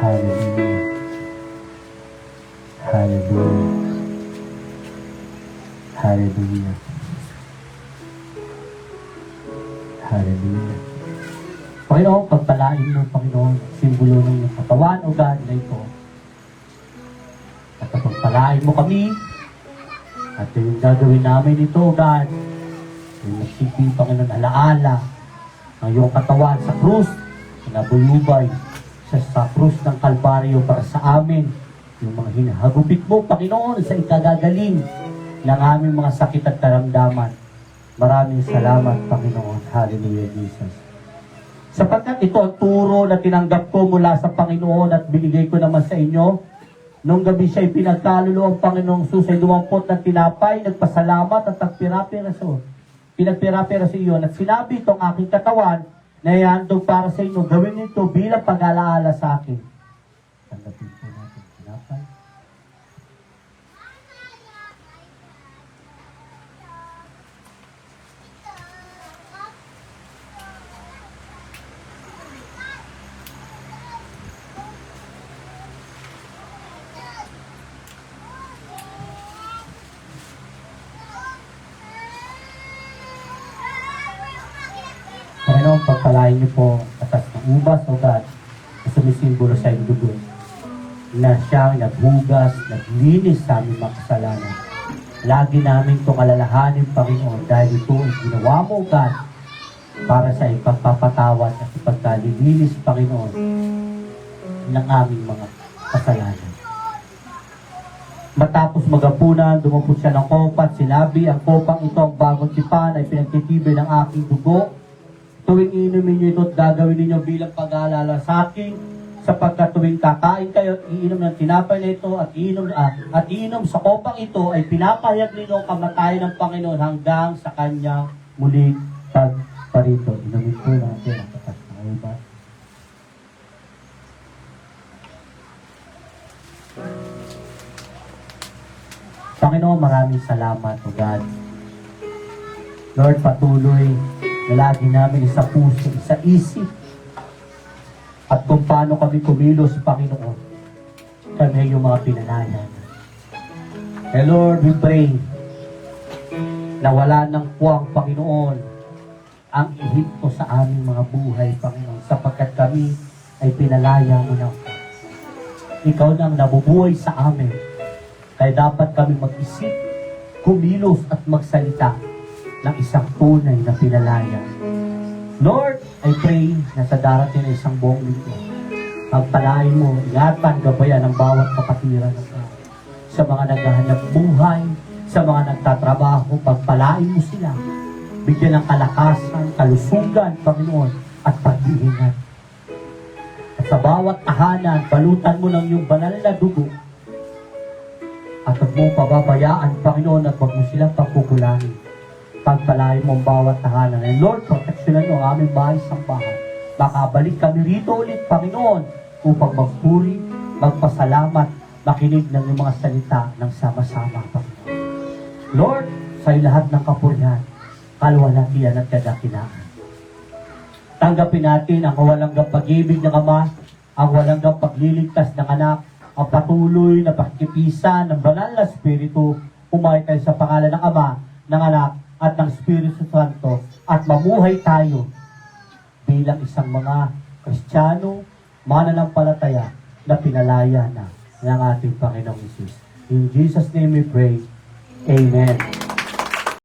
Hallelujah. Hallelujah. Hallelujah. Hallelujah. Panginoon, pagpalain mo, Panginoon, simbolo ng iyong katawan o God na ito. At pagpalain mo kami, at yung gagawin namin ito, God, yung nagsipin, Panginoon, alaala ng iyong katawan sa krus, nabuyubay sa krus ng Kalbaryo para sa amin, yung mga hinahagupit mo, Panginoon, sa ikagagaling ng aming mga sakit at karamdaman. Maraming salamat, Panginoon. Hallelujah, Jesus. Sapagkat ito ang turo na tinanggap ko mula sa Panginoon at binigay ko naman sa inyo, nung gabi siya'y pinagkalulo ang Panginoong Sus ay dumampot ng tinapay, nagpasalamat at nagpirapiraso. pinagpira-pira sa iyon, at sinabi itong aking katawan na ihandog para sa inyo, gawin nito bilang pag-alaala sa akin. Tanggapin po natin tinapay. Panginoon, pagpalain niyo po atas ng ubas o God na sumisimbolo sa inyong dugo na siyang naghugas, naglinis sa aming mga kasalanan. Lagi namin itong alalahanin, Panginoon, dahil ito ay ginawa mo, God, para sa ipagpapatawad at ipagkalilinis, Panginoon, ng aming mga kasalanan. Matapos magapunan, dumupot siya ng kopa at sinabi, ang kopang ito, ang bagong tipan, ay pinagtitibay ng aking dugo. Tuwing inumin niyo ito at gagawin ninyo bilang pag-aalala sa akin, sapagkat tuwing kakain kayo at iinom ng tinapay na ito at iinom sa kopang ito ay pinapahayag ninyo ang kamatayan ng Panginoon hanggang sa kanyang muling pagparito. Inumin po natin ang katas ng ubas. Panginoon, maraming salamat, O God. Lord, patuloy na lagi namin sa puso, sa isip, at kung paano kami kumilos, Panginoon, kami ay yung mga pinalayan. And Lord, we pray na wala ng puwang, Panginoon, ang ihip sa aming mga buhay, Panginoon, sapagkat kami ay pinalaya mo na. Ikaw na ang nabubuhay sa amin. Kaya dapat kami mag-isip, kumilos at magsalita ng isang tunay na pinalaya. Lord, I pray na sa darating na isang buong linggo, pagpalain mo, ingatan, gabayan ang bawat kapatiran ng tao. Sa mga naghahanap buhay, sa mga nagtatrabaho, pagpalain mo sila. Bigyan ng kalakasan, kalusugan, Panginoon, at pag-iingat. At sa bawat tahanan, balutan mo ng iyong banal na dugo. At huwag mo pababayaan, Panginoon, at huwag mo silang pagkukulangin. Pagpalain mo ang bawat tahanan. And Lord, proteksyonan mo ang aming bahay sa bahay. Makabalik kami rito ulit, Panginoon, upang magpuri, magpasalamat, makinig ng iyong mga salita ng sama-sama, Panginoon. Lord, sa'yo lahat ng kapurihan, kalwalatian at kadakilaan. Tanggapin natin ang walang pag-ibig ng Ama, ang walang pagliligtas ng anak, ang patuloy na pakikipisan ng banal na Espiritu, umahay tayo sa pangalan ng Ama, ng Anak, at ng Espiritu Santo, at mamuhay tayo bilang isang mga Kristiyano, mananampalataya na pinalaya na ng ating Panginoong Hesus. In Jesus' name we pray. Amen.